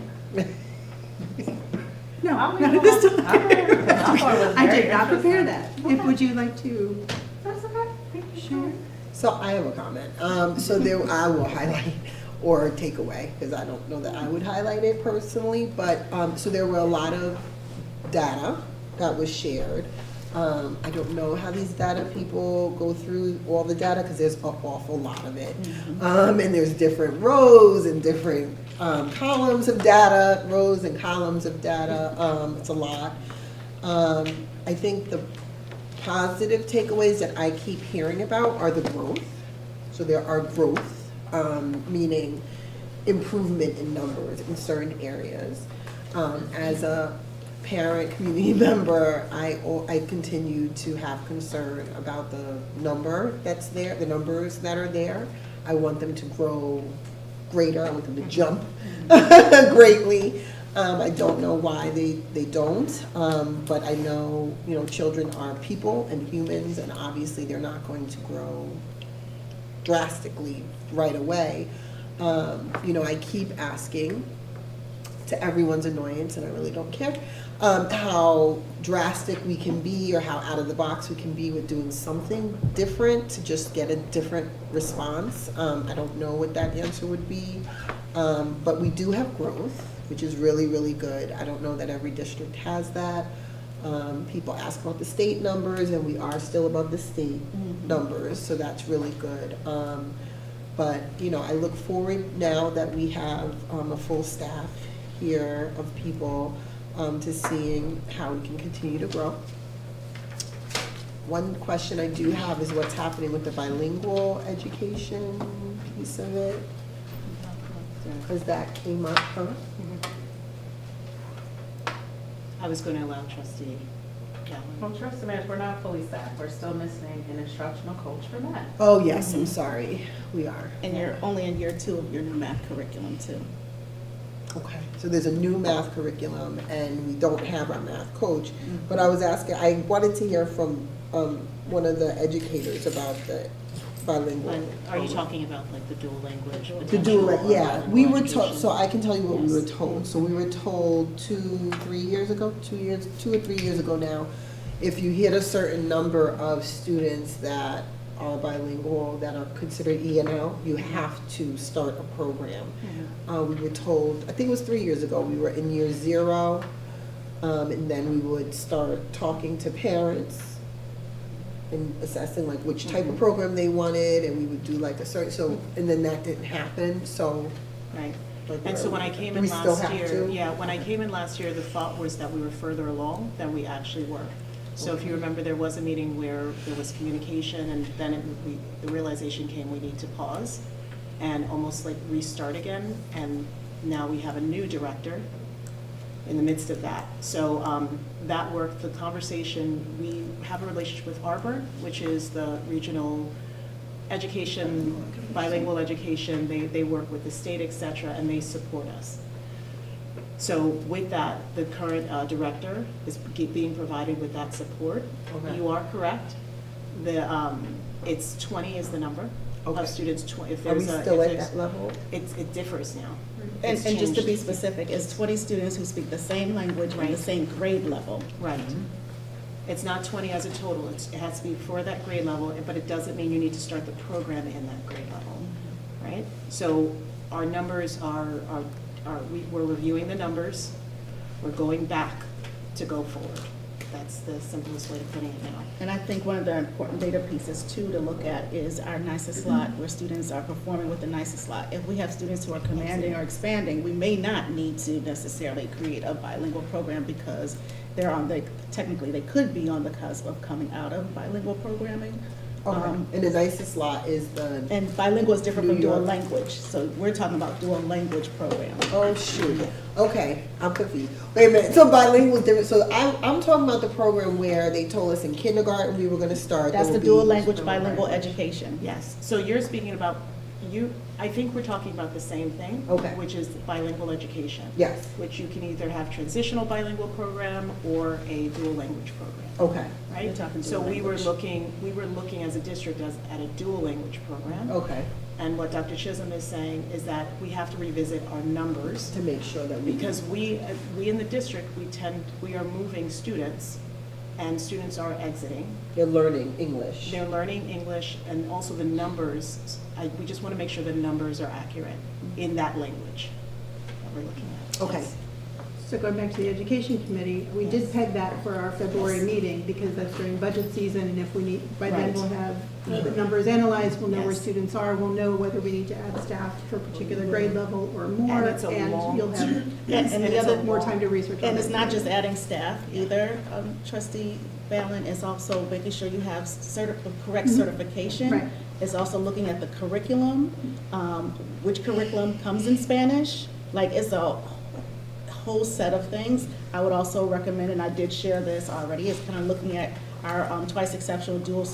No, I'm not at this gonna- time. I'm gonna- I thought it was I very did not prepare that. interesting. Would you like to That's okay. Thank you. share? So I have a comment. So there, I will highlight or take away, because I don't know that I would highlight it personally, but, so there were a lot of data that was shared. I don't know how these data people go through all the data, because there's an awful lot of it. And there's different rows and different columns of data, rows and columns of data. It's a lot. I think the positive takeaways that I keep hearing about are the growth. So there are growth, meaning improvement in numbers in certain areas. As a parent, community member, I continue to have concern about the number that's there, the numbers that are there. I want them to grow greater, I want them to jump greatly. I don't know why they don't, but I know, children are people and humans, and obviously they're not going to grow drastically right away. I keep asking, to everyone's annoyance, and I really don't care, how drastic we can be or how out of the box we can be with doing something different to just get a different response. I don't know what that answer would be, but we do have growth, which is really, really good. I don't know that every district has that. People ask about the state numbers, and we are still above the state numbers, so that's really good. But, I look forward now that we have a full staff here of people to seeing how we can continue to grow. One question I do have is what's happening with the bilingual education piece of it, because that came up, huh? I was going to allow trustee Galvin. Well, trustee Manager, we're not fully staffed. We're still missing an instructional coach for math. Oh, yes, I'm sorry, we are. And you're only in year 2 of your new math curriculum too. Okay, so there's a new math curriculum, and we don't have our math coach. But I was asking, I wanted to hear from one of the educators about the bilingual. Are you talking about like the dual language? The potential dual, or yeah, bilingual we were education? told, so I can tell you what we were Yes. told. So we were told 2 or 3 years ago, 2 or 3 years ago now, if you hit a certain number of students that are bilingual, that are considered E&L, you have to start a program. We were told, I think it was 3 years ago, we were in year 0, and then we would start talking to parents and assessing like which type of program they wanted, and we would do like a certain, so, and then that didn't happen, so. Right. like, And so when I came do in we still last have year, to? yeah, when I came in last year, the thought was that we were further along than we actually were. So if you remember, there was a meeting where there was communication, and then the realization came we need to pause and almost like restart again. And now we have a new director in the midst of that. So that work, the conversation, we have a relationship with Arbor, which is the regional education, bilingual education. They work with the state, et cetera, and they support us. So with that, the current director is being provided with that support. Okay. You are correct. It's 20 is the number Okay. of students. If Are we there's a, still if at there's- that level? it differs now. And It's just to be changed. specific, it's 20 students who speak the same language on the Right. same grade level. Right. It's not 20 as a total. It has to be for that grade level, but it doesn't mean you need to start the program in that grade level, right? So our numbers we're reviewing the numbers. We're going back to go forward. That's the simplest way of putting it now. And I think one of the important data pieces too to look at is our nicest slot, where students are performing with the nicest slot. If we have students who are commanding or expanding, we may not need to necessarily create a bilingual program because technically they could be on the cusp of coming out of bilingual programming. Okay, and the nicest slot is the, And bilingual is different from New dual York. language, so we're talking about dual language program. oh shoot, okay, I'm confused. Wait a minute, so bilingual is different, so I'm talking about the program where they told us in kindergarten we were gonna start. That's there the will dual be- language bilingual education. Yes, so you're speaking about, I think we're talking about the same thing. Okay. Which is bilingual education. Yes, Which you can either have transitional bilingual program or a dual language program, okay, right? We're talking So dual we were language. looking as a district at a dual language program. okay, And what Dr. Chisholm is saying is that we have to revisit our numbers to make sure that we. because we in the district, we are moving students and students are exiting. They're learning English. They're learning English and also the numbers, we just want to make sure the numbers are accurate in that language that we're looking at. Okay, So going back to the education committee, we did peg that for our February meeting because that's during budget season, and if we need, by then Right. we'll have the numbers analyzed, we'll know where Yes. students are, we'll know whether we need to add staff for a particular grade level or more, And it's a and long- you'll have And the it's other a more long- time to research. And on it's it. not just adding staff either, Trustee Fallon, it's also making sure you have the correct certification. Right. It's also looking at the curriculum, which curriculum comes in Spanish, like it's a whole set of things. I would also recommend, and I did share this already, is kind of looking at our twice exceptional dual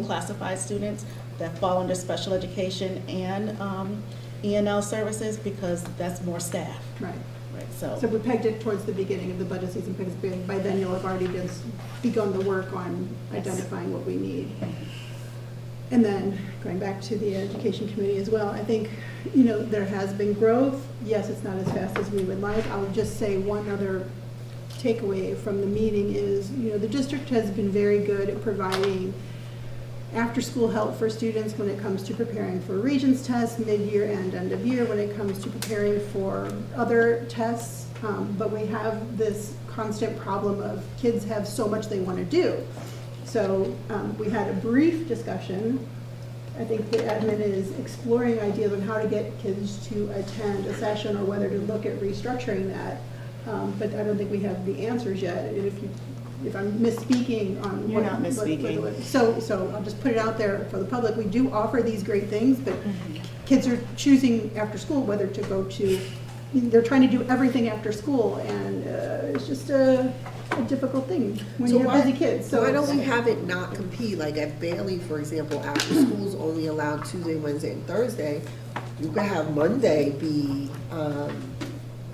classified students that fall under special education and ENL services because that's more staff. Right. Right, So we pegged it towards the beginning of the budget season because by then you'll have already begun the work on identifying what we need. And then going back to the education committee as well, I think, there has been growth. Yes, it's not as fast as we would like. I'll just say one other takeaway from the meeting is, the district has been very good at providing after-school help for students when it comes to preparing for Regents tests, mid-year and end of year, when it comes to preparing for other tests. But we have this constant problem of kids have so much they want to do. So we had a brief discussion. I think the admin is exploring ideas on how to get kids to attend a session or whether to look at restructuring that. But I don't think we have the answers yet. And if I'm misspeaking on You're what. not misspeaking. So I'll just put it out there for the public. We do offer these great things, but kids are choosing after school whether to go to, they're trying to do everything after school, and it's just a difficult thing when you have busy kids. So why don't we have it not compete, like at Bailey, for example, after school's only allowed Tuesday, Wednesday, and Thursday, you could have Monday be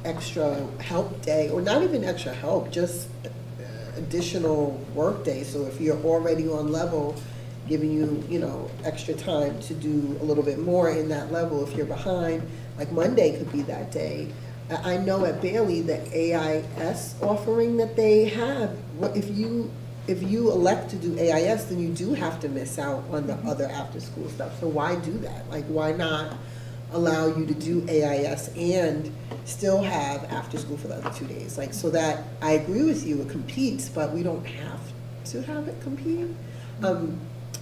extra help day, or not even extra help, just additional work day. So if you're already on level, giving you, extra time to do a little bit more in that level. If you're behind, like Monday could be that day. I know at Bailey, the AIS offering that they have, if you elect to do AIS, then you do have to miss out on the other after-school stuff. So why do that? Like, why not allow you to do AIS and still have after-school for the other 2 days? Like, so that, I agree with you, it competes, but we don't have to have it compete.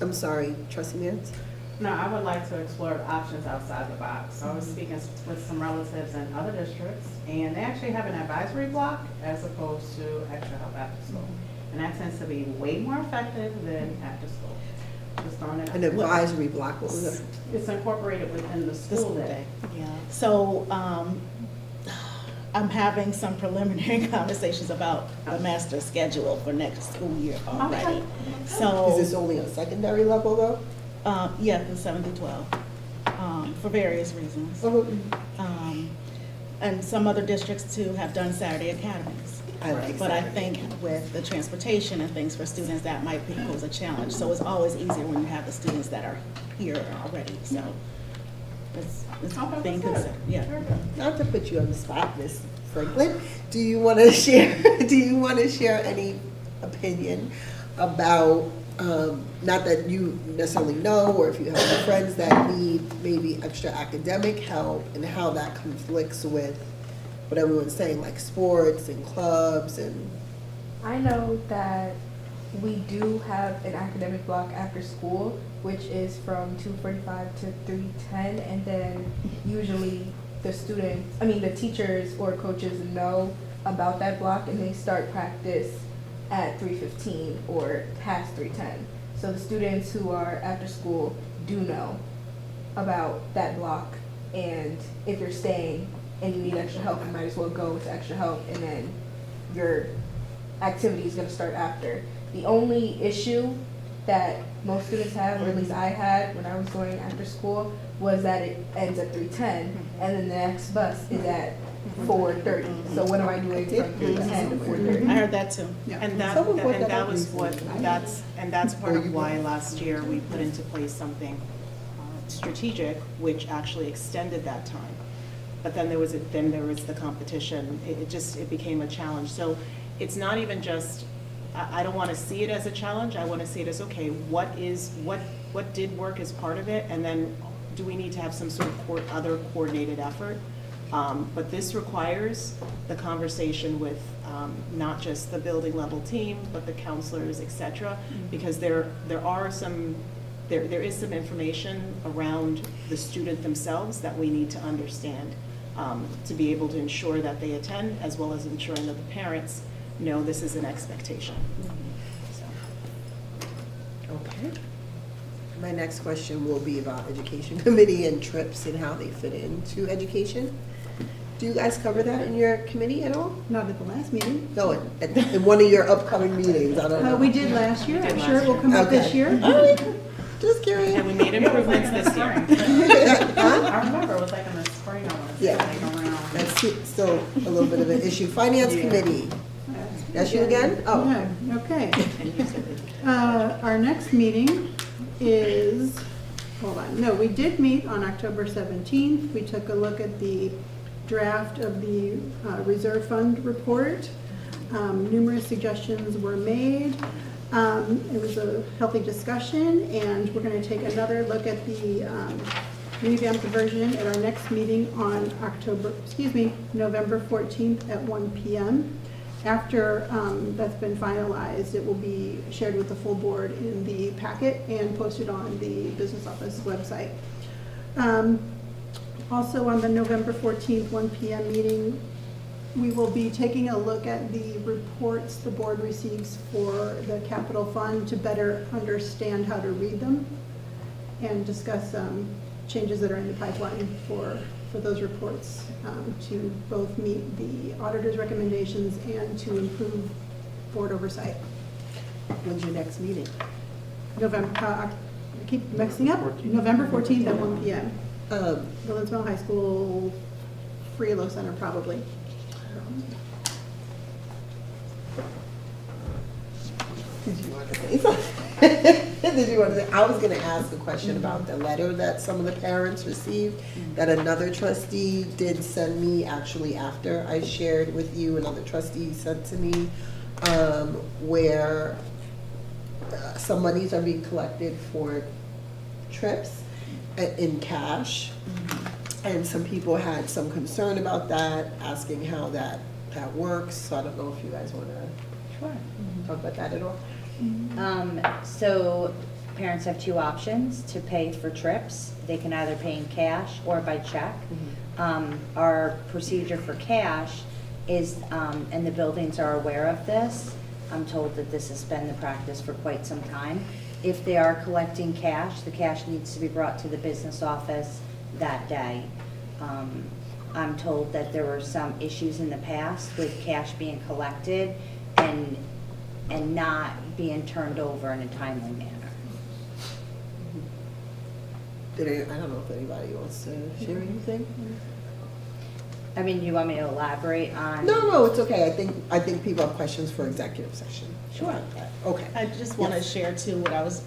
I'm sorry, Trustee Mance? No, I would like to explore options outside the box. I was speaking with some relatives in other districts, and they actually have an advisory block as opposed to extra help after school. And that tends to be way more effective than after school. Just throwing it out An there. advisory block, what was it? It's incorporated within the school day. Yeah. So, I'm having some preliminary conversations about the master schedule for next school year already. So. Is this only a secondary level though? Yeah, from 7 to 12, for various reasons. And some other districts too have done Saturday academies. I like But I Saturday. think with the transportation and things for students, that might pose a challenge. So it's always easier when you have the students that are here already, so it's being considered, yeah. Not to put you on the spot, Ms. Franklin, do you want to share any opinion about, not that you necessarily know, or if you have any friends that need maybe extra academic help, and how that conflicts with what everyone's saying, like sports and clubs and I know that we do have an academic block after school, which is from 2:45 to 3:10, and then usually the teachers or coaches know about that block and they start practice at 3:15 or past 3:10. So the students who are after school do know about that block, and if you're staying and you need extra help, you might as well go to extra help, and then your activity is gonna start after. The only issue that most students have, or at least I had when I was going after school, was that it ends at 3:10, and then the next bus is at 4:30. So what am I doing from 3:10 to 4:30? I heard that too. Yeah. And Someone brought that that up was recently. that's part of why last year we put into place something strategic, which actually extended that time. But then there was the competition. It became a challenge. So it's not even just, I don't want to see it as a challenge. I want to see it as, okay, what did work as part of it, and then do we need to have some sort of other coordinated effort? But this requires the conversation with not just the building level team, but the counselors, et cetera, because there is some information around the student themselves that we need to understand to be able to ensure that they attend, as well as ensuring that the parents know this is an expectation. Okay. My next question will be about education committee and trips and how they fit into education. Do you guys cover that in your committee at all? Not at the last meeting. No, in one of your upcoming meetings, I don't know. We did last year. We did I'm sure it last will come up this Okay. year. All right. Just curious. And we made improvements this year. I remember it was like in the spring, I want to say, Yeah. like around. That's still a little bit of an issue. Finance committee. That's you again? Oh. Yeah, okay. Our next meeting is, hold on, no, we did meet on October 17th. We took a look at the draft of the reserve fund report. Numerous suggestions were made. It was a healthy discussion, and we're going to take another look at the revamped version at our next meeting on November 14th at 1 p.m. After that's been finalized, it will be shared with the full board in the packet and posted on the business office website. Also on the November 14th, 1 p.m. meeting, we will be taking a look at the reports the board receives for the capital fund to better understand how to read them and discuss changes that are in the pipeline for those reports to both meet the auditor's recommendations and to improve board oversight. When's your next meeting? I keep mixing up, November 14th at 1 p.m. Villensville High School, Frielo Center probably. Did you want to say something? Did you want to say? I was going to ask a question about the letter that some of the parents received that another trustee did send me actually after I shared with you. Another trustee sent to me where some monies are being collected for trips in cash. And some people had some concern about that, asking how that works. So I don't know if you guys want to talk about that at all. So parents have two options to pay for trips. They can either pay in cash or by check. Our procedure for cash is, and the buildings are aware of this, I'm told that this has been the practice for quite some time. If they are collecting cash, the cash needs to be brought to the business office that day. I'm told that there were some issues in the past with cash being collected and not being turned over in a timely manner. I don't know if anybody wants to share anything. I mean, do you want me to elaborate on? No, it's okay. I think people have questions for executive session. Sure. Okay. I just want to Yes. share too, what I was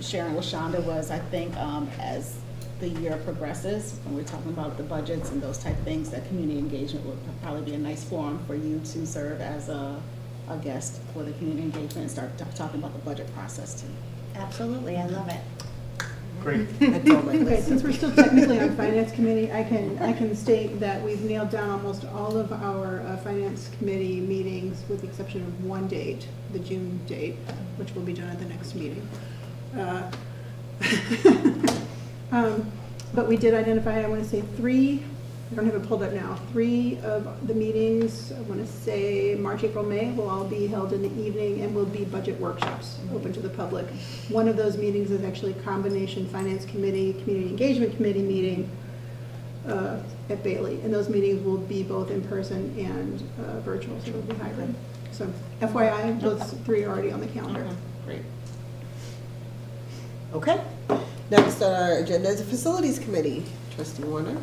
sharing with Shonda was, I think as the year progresses, when we're talking about the budgets and those type of things, that community engagement would probably be a nice forum for you to serve as a guest for the community engagement and start talking about the budget process too. Absolutely, I love it. Great. That's all my Okay, list. since we're still technically on finance committee, I can state that we've nailed down almost all of our finance committee meetings with the exception of one date, the June date, which will be done at the next meeting. But we did identify, I want to say 3, I don't have it pulled up now, 3 of the meetings, I want to say March, April, May, will all be held in the evening and will be budget workshops open to the public. One of those meetings is actually a combination finance committee, community engagement committee meeting at Bailey. And those meetings will be both in person and virtual, so it'll be hybrid. So FYI, those 3 are already on the calendar. Great. Okay. Next on our agenda is the Facilities Committee. Trustee Warner.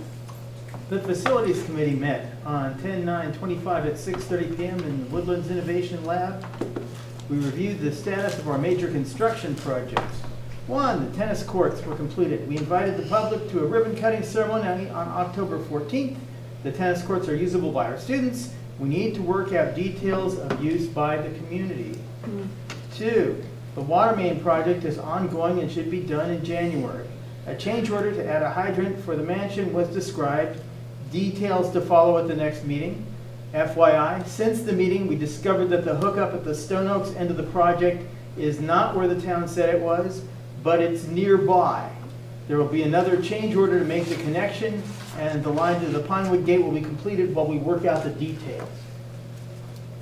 The Facilities Committee met on 10/9/25 at 6:30 PM in the Woodlands Innovation Lab. We reviewed the status of our major construction projects. 1, the tennis courts were completed. We invited the public to a ribbon-cutting ceremony on October 14th. The tennis courts are usable by our students. We need to work out details of use by the community. 2, the water main project is ongoing and should be done in January. A change order to add a hydrant for the mansion was described. Details to follow at the next meeting. FYI, since the meeting, we discovered that the hookup at the Stone Oaks end of the project is not where the town said it was, but it's nearby. There will be another change order to make the connection, and the line to the Pinewood Gate will be completed while we work out the details.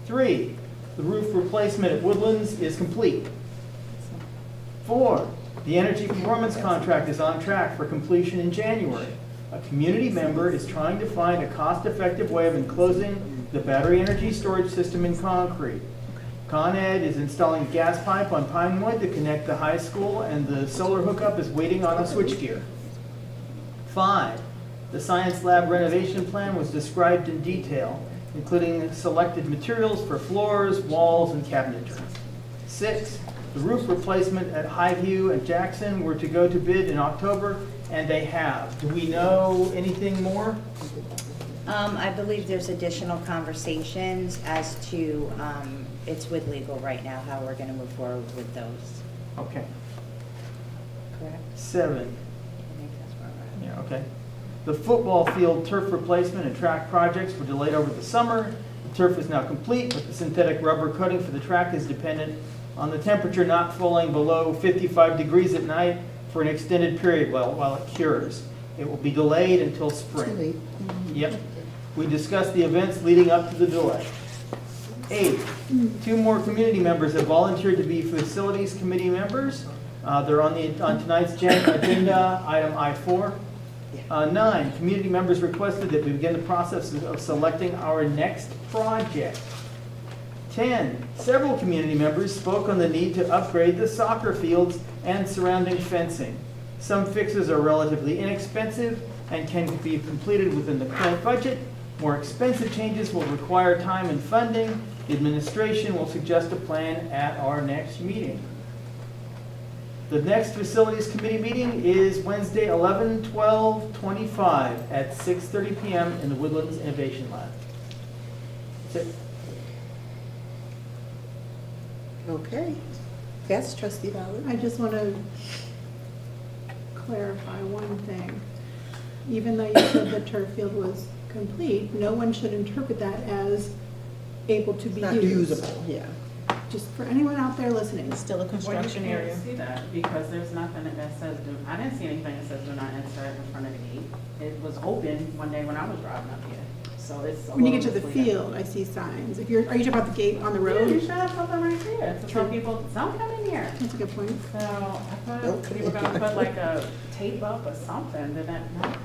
3, the roof replacement at Woodlands is complete. 4, the energy performance contract is on track for completion in January. A community member is trying to find a cost-effective way of enclosing the battery energy storage system in concrete. Con Ed is installing a gas pipe on Pinewood to connect the high school, and the solar hookup is waiting on a switchgear. 5, the science lab renovation plan was described in detail, including selected materials for floors, walls, and cabinetry. 6, the roof replacement at Highview and Jackson were to go to bid in October, and they have. Do we know anything more? I believe there's additional conversations as to, it's with legal right now, how we're gonna move forward with those, Okay. correct? 7, I think that's where we're at. yeah, okay. The football field turf replacement and track projects were delayed over the summer. The turf is now complete, but the synthetic rubber coating for the track is dependent on the temperature not falling below 55 degrees at night for an extended period while it cures. It will be delayed until spring. Yep. We discussed the events leading up to the delay. 8, 2 more community members have volunteered to be facilities committee members. They're on tonight's agenda, item I-4. 9, community members requested that we begin the process of selecting our next project. 10, several community members spoke on the need to upgrade the soccer fields and surrounding fencing. Some fixes are relatively inexpensive and can be completed within the current budget. More expensive changes will require time and funding. The administration will suggest a plan at our next meeting. The next Facilities Committee meeting is Wednesday, 11/12/25 at 6:30 PM in the Woodlands Innovation Lab. That's it. Okay. Yes, Trustee Ballard? I just want to clarify one thing. Even though you said the turf field was complete, no one should interpret that as able to be Not used. usable, yeah. Just for anyone out there listening. It's still a Well, you construction area. can't see that because there's nothing that says, I didn't see anything that says do not enter in front of the gate. It was open one day when I was driving up here, so it's a When you get to little the misleading. field, I see signs. Are you talking about the gate on the Yeah, you road? should have something right there to tell people, don't come in here. That's a good point. So I Don't thought come you were in gonna here. put like a tape up or something, did that not?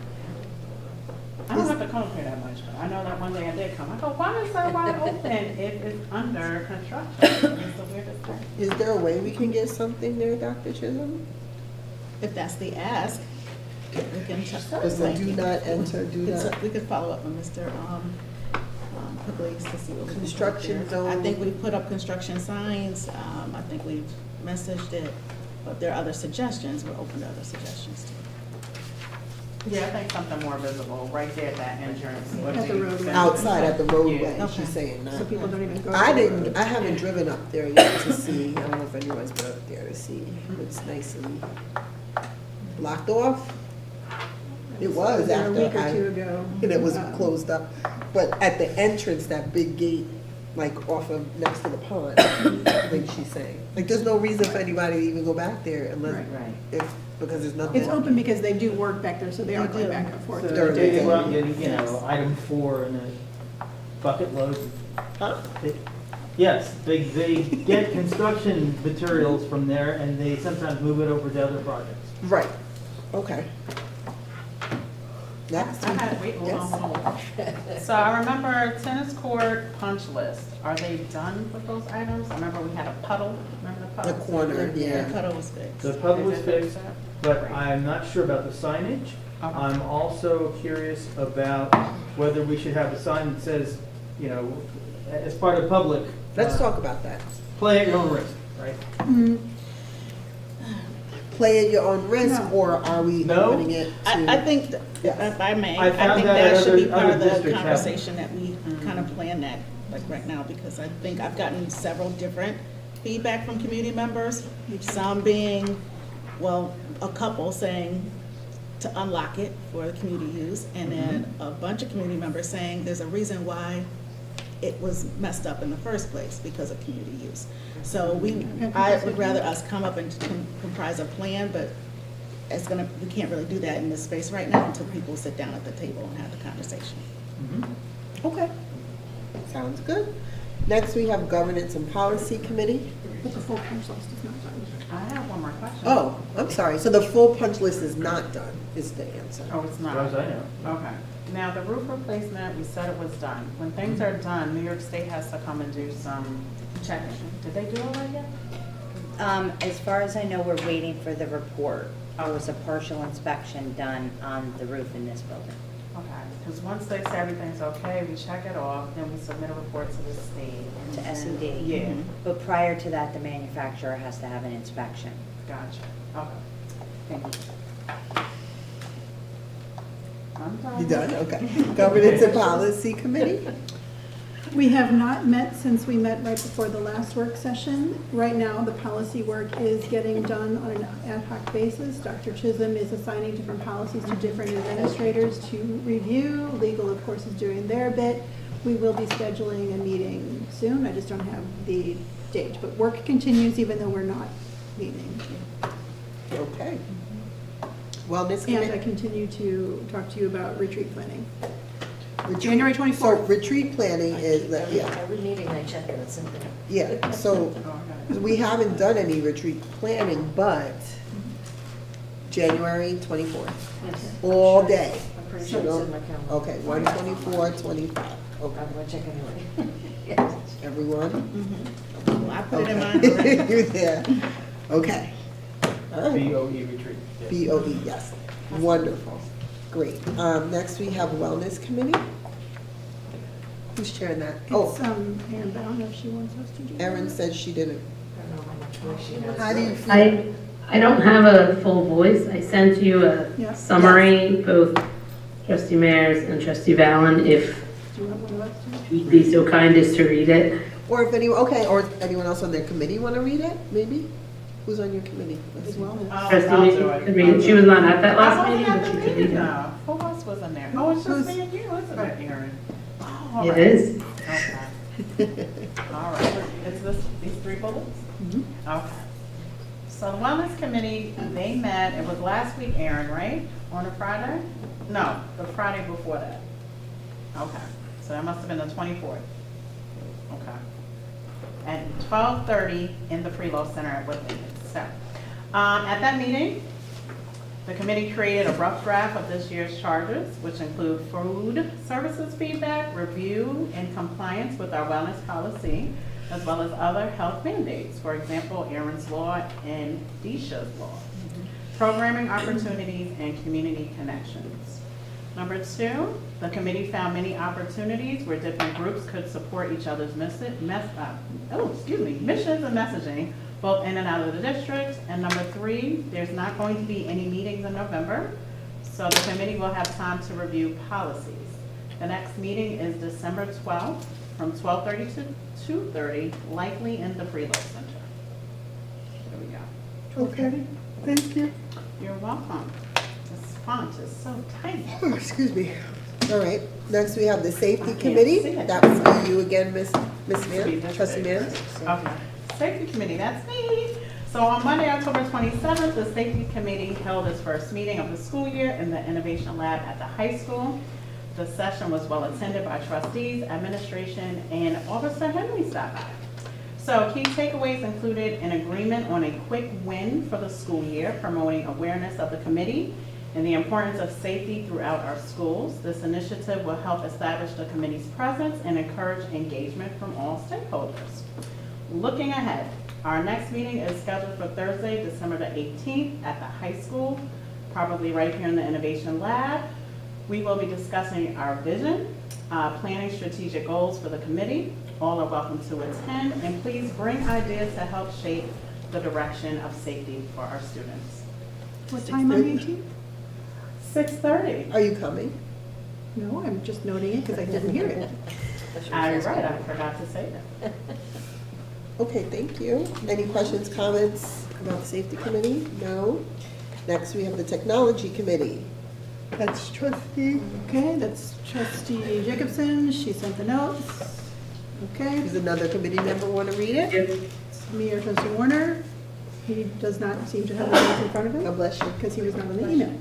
I don't have to come up here that much, but I know that one day I did come. I go, why is that wide open if it's under construction? It's the weirdest thing. Is there a way we can get something there, Dr. Chisholm? If that's the ask, we can check. Does the do not enter, do not? We could follow up with Mr. Pugliese to see what we can do Construction there. I zone. think we put up construction signs, I think we've messaged it, but there are other suggestions, we're open to other suggestions too. Yeah, I think something more visible, right there at that entrance. would At the be roadway. better. Outside at the roadway, Yeah. she's saying So that. people don't even go. I to the didn't, road. I haven't driven up there yet to see, I don't know if anyone's been up there to see, it's nice and blocked off. It was there a after week or two ago. and it was closed up. But at the entrance, that big gate, like off of, next to the pond, I think she's saying. Like, there's no reason for anybody to even go back there unless, Right. because there's nothing. It's open because they do work back there, so they are going back and forth. So During the they day. go out and getting, item 4 in a bucket load. Huh? Yes, they get construction materials from there and they sometimes move it over to other projects. Right, okay. Next. I had, wait, hold on, Yes. hold on. So I remember tennis court punch list. Are they done with those items? I remember we had a puddle, remember the puddle? The corner, yeah. The puddle was fixed. The puddle was They did fix fixed, that? but Great. I'm not sure about the signage. Okay. I'm also curious about whether we should have a sign that says, as part of public. Let's talk about that. Play at your own risk, right? Play at your own risk, No. or are we No? opening it to? I think, Yes. if I may, I I found think that that at should be other- part other of the districts have. conversation that we kind of plan that, like right now, because I think I've gotten several different feedback from community members, some being, well, a couple saying to unlock it for the community use, and then a bunch of community members saying there's a reason why it was messed up in the first place, because of community use. So I would rather us come up and comprise a plan, but we can't really do that in this space right now until people sit down at the table and have the conversation. Okay, sounds good. Next, we have Governance and Policy Committee. But the full punch list is not done. I have one more question. Oh, I'm sorry, so the full punch list is not done, is the answer. Oh, it's As not? far as I know. Okay. Now, the roof replacement, we said it was done. When things are done, New York State has to come and do some checking. Did they do all that yet? As far as I know, we're waiting for the report. There was a partial inspection done on the roof in this building. Okay, because once they say everything's okay, we check it off, then we submit a report to the state. and To then- S&D. Yeah, But prior to that, the manufacturer has to have an inspection. gotcha. Okay. And I'm done. You done? Okay. Governance and Policy Committee? We have not met since we met right before the last work session. Right now, the policy work is getting done on an ad hoc basis. Dr. Chisholm is assigning different policies to different administrators to review. Legal, of course, is doing their bit. We will be scheduling a meeting soon. I just don't have the date. But work continues even though we're not meeting. Okay. Wellness And I Committee? continue to talk to you about retreat planning. Retreat- January 24th. So retreat planning is, yeah, Every meeting I check it, it's something. yeah, so Okay. we haven't done any retreat planning, but January 24th, all day. I'm pretty sure it's in my calendar. Okay, 1/24, 25, okay, I'm gonna check anyway. Yes. everyone? Well, I put it in Okay. mind already. You're there, okay. All right. BOE retreat. yes. BOE, yes, wonderful, great. Next, we have Wellness Committee. Who's chairing that? Oh, It's, Erin, but I don't know if she wants us to do that. Erin said she didn't. I don't know how much work she has. How do you feel? I don't have a full voice. I sent you a Yeah. summary, both trustee Mayers and trustee Valen, if Do you want one of us to? you'd be so kind as to read it. Or if anyone, okay, or if anyone else on their committee want to read it, maybe? Who's on your committee? Let's As see. well. Trustee I'll May do it. could read it. She was not at that I last wasn't meeting, at but the she could meeting, read it. though. Who else was in there? Oh, it's just me and you, isn't it, Erin? Oh, all It right. is. Okay. All right, it's these 3 bullets? Okay. So the Wellness Committee, they met, it was last week, Erin, right? On a Friday? No, the Friday before that. Okay, so that must have been the 24th. Okay. At 12:30 in the Preload Center at Woodland. So, at that meeting, the committee created a rough draft of this year's charges, which include food services feedback, review, and compliance with our wellness policy, as well as other health mandates, for example, Aaron's Law and DSHA's Law, programming opportunities, and community connections. Number 2, the committee found many opportunities where different groups could support each other's missions and messaging, both in and out of the district. And number 3, there's not going to be any meetings in November, so the committee will have time to review policies. The next meeting is December 12th from 12:30 to 2:30, likely in the Preload Center. There we go. Okay, thank you. You're welcome. This font is so tiny. Oh, excuse me. All right, next we have the safety I can't committee. see it. That would be you again, Miss Be Mann, this trustee big. Mann. Okay. Safety Committee, that's me. So on Monday, October 27th, the Safety Committee held its first meeting of the school year in the Innovation Lab at the high school. The session was well attended by trustees, administration, and Officer Henry stopped by. So key takeaways included an agreement on a quick win for the school year, promoting awareness of the committee and the importance of safety throughout our schools. This initiative will help establish the committee's presence and encourage engagement from all stakeholders. Looking ahead, our next meeting is scheduled for Thursday, December the 18th at the high school, probably right here in the Innovation Lab. We will be discussing our vision, planning strategic goals for the committee. All are welcome to attend, and please bring ideas to help shape the direction of safety for our students. What time on the 18th? 6:30. Are you coming? No, I'm just noting it because I didn't hear it. You're right, I forgot to say that. Okay, thank you. Any questions, comments about the safety committee? No. Next, we have the technology committee. That's trustee. Okay, that's trustee Jacobson. She sent the notes. Okay, Does another committee member want to read it? it's me or trustee Warner. He does not seem to have the notes in front of him. God bless you. Because he was not on the email.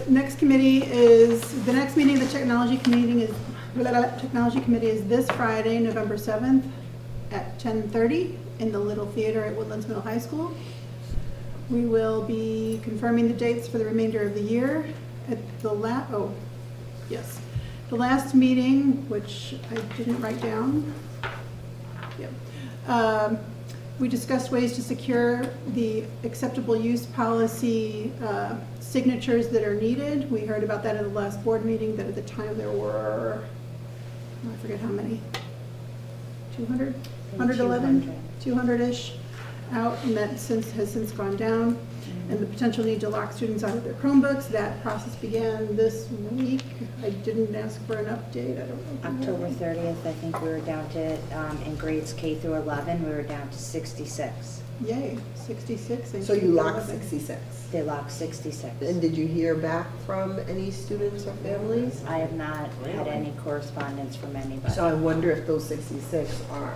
Next committee is, the next meeting of the technology committee is this Friday, November 7th at 10:30 in the Little Theater at Woodlands Middle High School. We will be confirming the dates for the remainder of the year at the the last meeting, which I didn't write down. Yep. We discussed ways to secure the acceptable use policy signatures that are needed. We heard about that at the last board meeting, that at the time there were, I forget how many, 200? 111? 200-ish out, and that has since gone down. And the potential need to lock students out of their Chromebooks, that process began this week. I didn't ask for an update, I don't know. October 30th, I think we were down to, in grades K through 11, we were down to 66. Yay, 66. and So you locked 11. 66. They locked 66. And did you hear back from any students or families? I have not had any correspondence from anybody. So I wonder if those 66 are,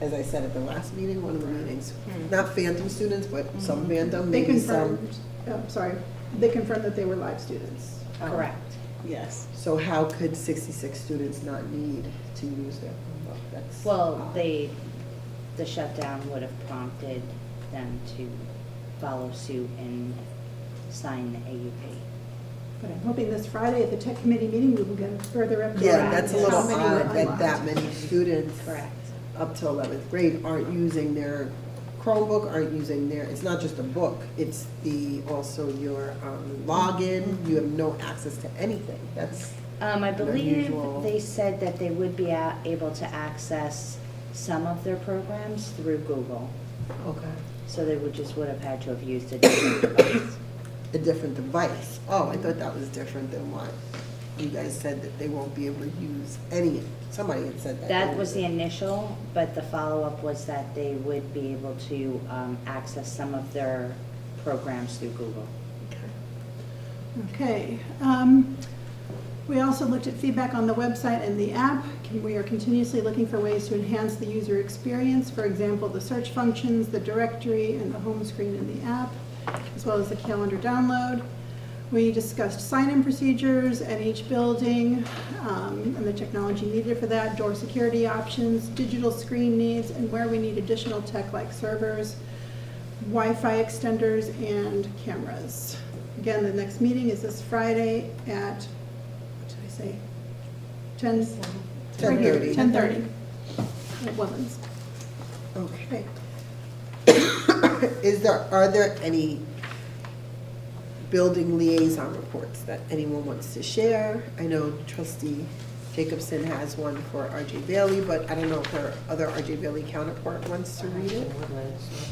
as I said at the last meeting, one of the meetings, not phantom students, but some phantom, They maybe some. confirmed, they confirmed that they were live students. Correct. Yes. So how could 66 students not need to use their Chromebook? That's Well, odd. the shutdown would have prompted them to follow suit and sign the AUP. But I'm hoping this Friday at the tech committee meeting, we will get a further update. Yeah, on that's a how little many were odd that unlocked. that many students Correct. up to 11th grade aren't using their Chromebook, aren't using their, it's not just a book, it's also your login, you have no access to anything. That's I believe unusual. they said that they would be able to access some of their programs through Google. okay. So they would have had to have used a different device. A different device. Oh, I thought that was different than what you guys said, that they won't be able to use any, somebody had said that. That was the initial, but the follow-up was that they would be able to access some of their programs through Google. Okay. We also looked at feedback on the website and the app. We are continuously looking for ways to enhance the user experience. For example, the search functions, the directory, and the home screen in the app, as well as the calendar download. We discussed sign-in procedures at each building and the technology needed for that, door security options, digital screen needs, and where we need additional tech like servers, Wi-Fi extenders, and cameras. Again, the next meeting is this Friday at, what did I say? 10:30. 10:30 at Woodlands. Okay. Are there any building liaison reports that anyone wants to share? I know trustee Jacobson has one for RJ Bailey, but I don't know if her other RJ Bailey counterpart wants to read it.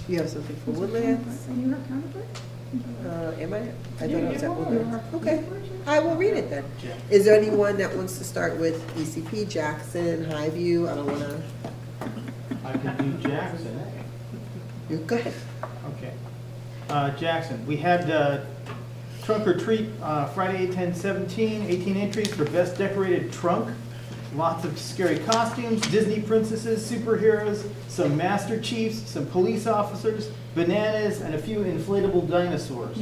You have something for Woodlands? Are you her counterpart? Am I? I thought I was at Woodlands. Okay, I will read it then. Is there anyone that wants to start with ECP, Jackson, Highview? I don't want to, I can do Jackson. you go ahead. Okay. Jackson. We had trunk or treat Friday, 10/17, 18 entries for best decorated trunk. Lots of scary costumes, Disney princesses, superheroes, some Master Chiefs, some police officers, bananas, and a few inflatable dinosaurs.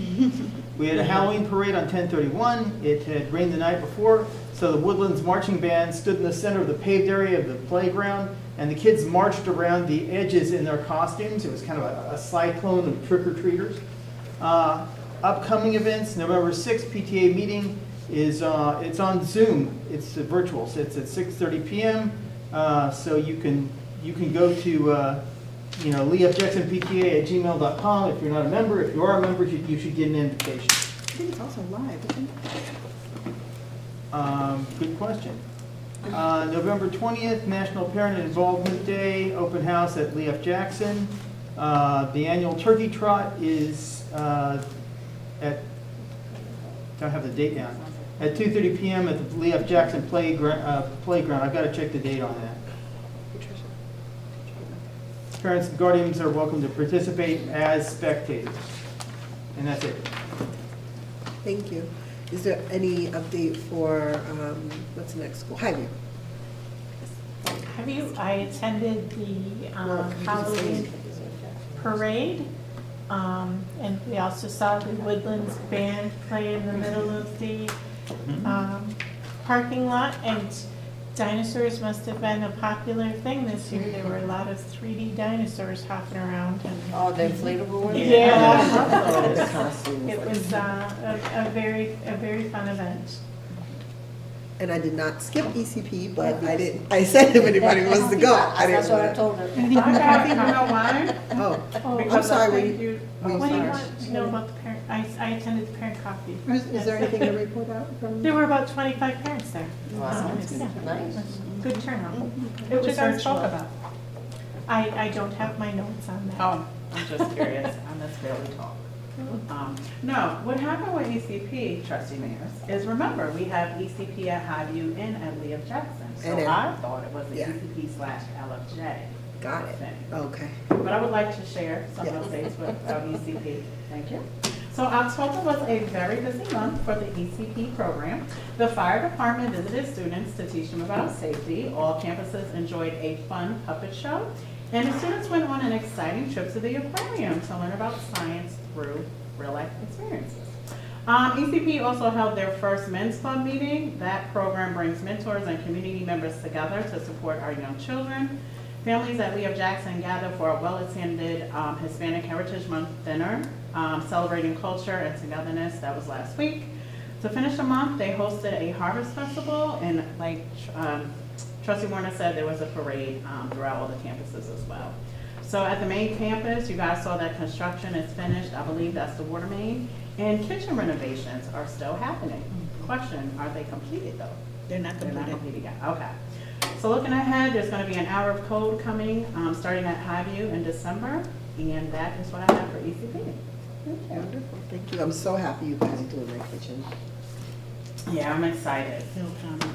We had a Halloween parade on 10/31. It had rained the night before, so the Woodlands Marching Band stood in the center of the paved area of the playground, and the kids marched around the edges in their costumes. It was kind of a cyclone of trick-or-treaters. Upcoming events, November 6th, PTA meeting is it's on Zoom. It's virtual, so it's at 6:30 p.m. So you can go to leafjacksonpta@gmail.com if you're not a member. If you are a member, you should get an invitation. I think it's also live, isn't it? Good question. November 20th, National Parent Involvement Day, open house at Leaf Jackson. The annual turkey trot is don't have the date down, at 2:30 p.m. at the Leaf Jackson playground. I've got to check the date on that. Parents and guardians are welcome to participate as spectators. And that's it. Thank you. Is there any update for, what's the next school? Highview. I attended the Well, you can say Halloween it. parade, and we also saw the Woodlands Band play in the middle of the parking lot, and dinosaurs must have been a popular thing this year. There were a lot of 3D dinosaurs hopping around. And Oh, the inflatable ones? yeah, The costumes. it was a very fun event. And I did not skip ECP, but I said if anybody wants to go, I didn't That's what I want to. told her. You know why? Oh, I'm Because sorry, I were think you? What do you sorry. want to know about the parent? I attended the parent coffee. Is there anything to report out from? There were about 25 parents there. Wow, Yeah. nice. Good turnout. What It was you guys virtual. talk about? I don't have my notes on that. Oh, I'm just curious. I just barely talk. No, what happened with ECP, trustee mayors, is remember, we have ECP at Highview and at Leaf Jackson. So And then- I thought it was the Yeah. ECP/LFJ. Got it. thing. Okay. But I would like to share some Yes. updates with our ECP. Thank you. So October was a very busy month for the ECP program. The fire department visited students to teach them about safety. All campuses enjoyed a fun puppet show. And the students went on an exciting trip to the aquarium to learn about science through real-life experiences. ECP also held their first men's club meeting. That program brings mentors and community members together to support our young children. Families at Leaf Jackson gathered for a well-attended Hispanic Heritage Month dinner, celebrating culture and togetherness. That was last week. To finish the month, they hosted a harvest festival, and like Trustee Warner said, there was a parade throughout all the campuses as well. So at the main campus, you guys saw that construction is finished. I believe that's the water main. And kitchen renovations are still happening. Question, are they completed though? They're not They're not completed. completed yet, okay. So looking ahead, there's gonna be an hour of code coming, starting at Highview in December, and that is what I have for ECP. Wonderful. Thank you. I'm so happy you guys are doing my kitchen. Yeah, I'm excited. No comments.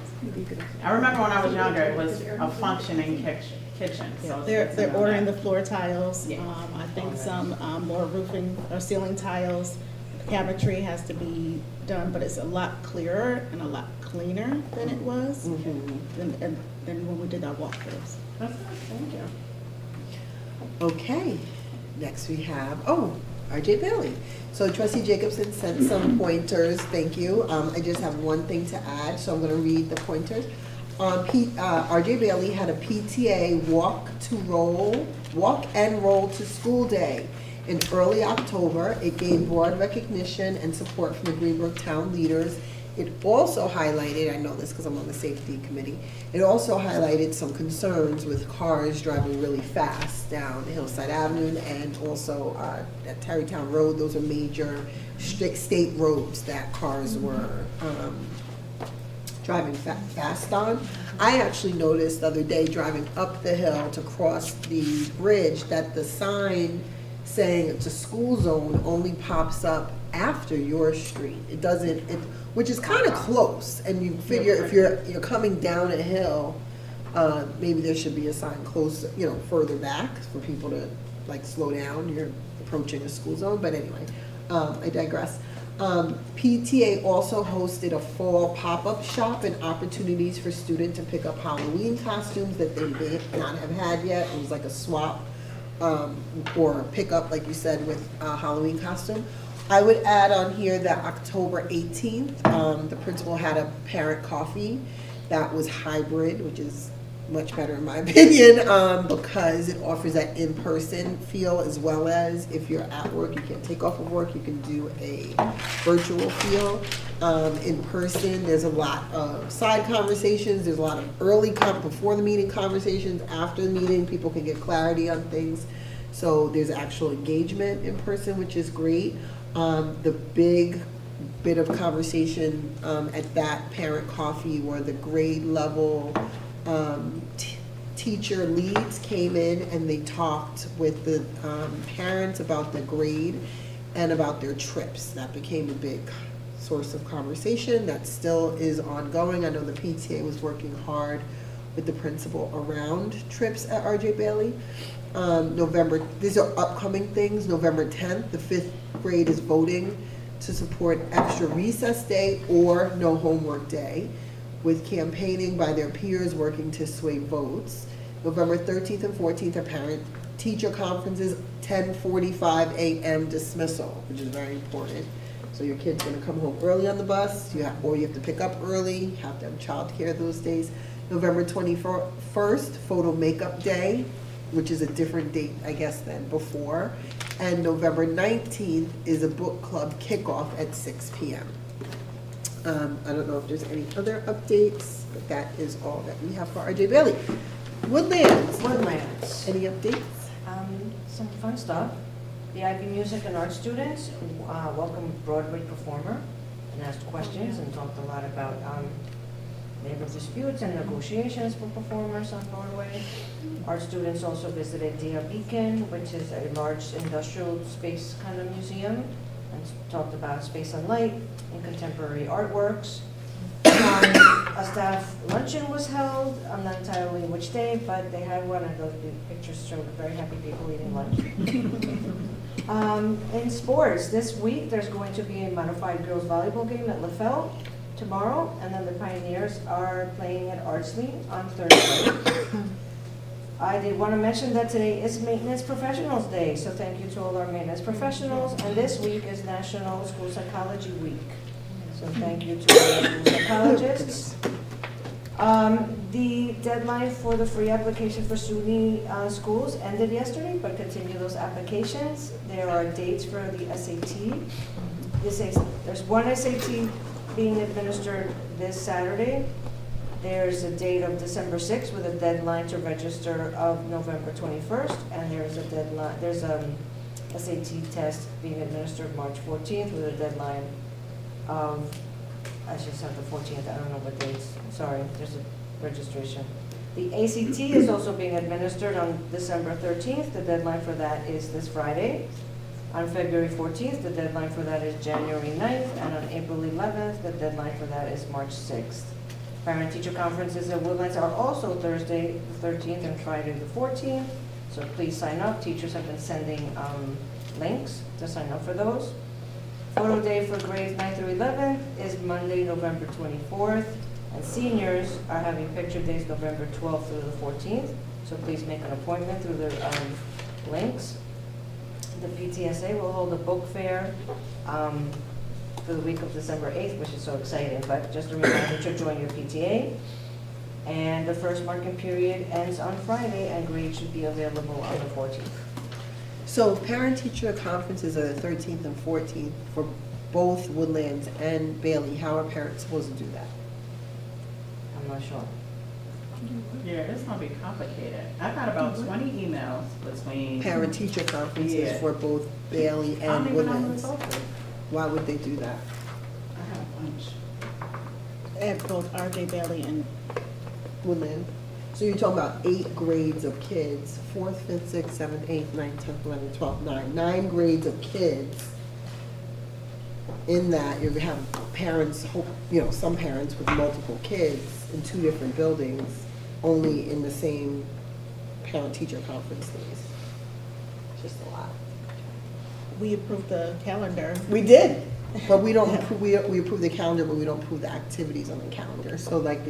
I remember when I was younger, it was a functioning kitchen, so. They're ordering the floor tiles. Yeah. I think some more roofing or ceiling tiles. Cabinetry has to be done, but it's a lot clearer and a lot cleaner than it was than when we did our walkthroughs. That's good, thank you. Okay, next we have, RJ Bailey. So Trustee Jacobson sent some pointers, thank you. I just have one thing to add, so I'm gonna read the pointers. RJ Bailey had a PTA walk and roll to school day in early October. It gained broad recognition and support from the Greenbrook town leaders. It also highlighted, I know this because I'm on the safety committee, it also highlighted some concerns with cars driving really fast down Hillside Avenue and also at Tarrytown Road. Those are major state roads that cars were driving fast on. I actually noticed the other day driving up the hill to cross the bridge that the sign saying it's a school zone only pops up after your street. It doesn't, which is kind of close. And you figure if you're coming down a hill, maybe there should be a sign closer, further back for people to like slow down. approaching a school zone, but anyway, I digress. PTA also hosted a fall pop-up shop and opportunities for students to pick up Halloween costumes that they may not have had yet. It was like a swap or pick up, like you said, with a Halloween costume. I would add on here that October 18th, the principal had a parent coffee that was hybrid, which is much better in my opinion, because it offers that in-person feel as well as if you're at work, you can't take off of work, you can do a virtual feel. In person, there's a lot of side conversations, there's a lot of early before the meeting conversations, after the meeting, people can get clarity on things. So there's actual engagement in person, which is great. The big bit of conversation at that parent coffee were the grade level teacher leads came in and they talked with the parents about the grade and about their trips. That became a big source of conversation. That still is ongoing. I know the PTA was working hard with the principal around trips at RJ Bailey. These are upcoming things. November 10th, the 5th grade is voting to support extra recess day or no homework day, with campaigning by their peers working to sway votes. November 13th and 14th are parent-teacher conferences, 10:45 a.m. dismissal, which is very important. So your kid's gonna come home early on the bus, or you have to pick up early, you have to have childcare those days. November 21st, photo makeup day, which is a different date, I guess, than before. And November 19th is a book club kickoff at 6 p.m. I don't know if there's any other updates, but that is all that we have for RJ Bailey. Woodlands. Woodlands. Any updates? Some fun stuff. The IB Music and Art students welcomed a Broadway performer and asked questions and talked a lot about labor disputes and negotiations for performers on Broadway. Art students also visited Dia Beacon, which is a large industrial space kind of museum, and talked about space and light and contemporary artworks. A staff luncheon was held, I'm not entirely which day, but they had one, and the pictures showed very happy people eating lunch. In sports, this week, there's going to be a modified girls volleyball game at LaFell tomorrow, and then the Pioneers are playing at Ardsley on Thursday. I did want to mention that today is Maintenance Professionals Day, so thank you to all our maintenance professionals, and this week is National School Psychology Week. So thank you to all our school psychologists. The deadline for the free application for SUNY schools ended yesterday, but continue those applications. There are dates for the SAT. There's one SAT being administered this Saturday. There's a date of December 6th with a deadline to register of November 21st, and there's a SAT test being administered March 14th with a deadline of, I just have the 14th, I don't know what dates, sorry, there's a registration. The ACT is also being administered on December 13th, the deadline for that is this Friday. On February 14th, the deadline for that is January 9th, and on April 11th, the deadline for that is March 6th. Parent-teacher conferences at Woodlands are also Thursday the 13th and Friday the 14th, so please sign up. Teachers have been sending links to sign up for those. Photo day for grades 9 through 11 is Monday, November 24th, and seniors are having picture days November 12th through the 14th, so please make an appointment through the links. The PTSA will hold a book fair for the week of December 8th, which is so exciting, but just a reminder to join your PTA. And the first marking period ends on Friday, and grades should be available on the 14th. So parent-teacher conferences are the 13th and 14th for both Woodlands and Bailey. How are parents supposed to do that? I'm not sure. Yeah, it's gonna be complicated. I've got about 20 emails between. Parent-teacher conferences Yeah. for both Bailey I don't and even know who Woodlands. it's open. Why would they do that? I have a bunch. At both RJ Bailey and Woodlands. So you're talking about 8 grades of kids, 4th, 5th, 6th, 7th, 8th, 9th, 10th, 11th, 12th, 9 grades of kids. In that, you're gonna have parents, some parents with multiple kids in 2 different buildings, only in the same parent-teacher conference days. It's just a lot. we approved the calendar. We did, but we don't, we approve the calendar, but we don't approve the activities on the calendar. So like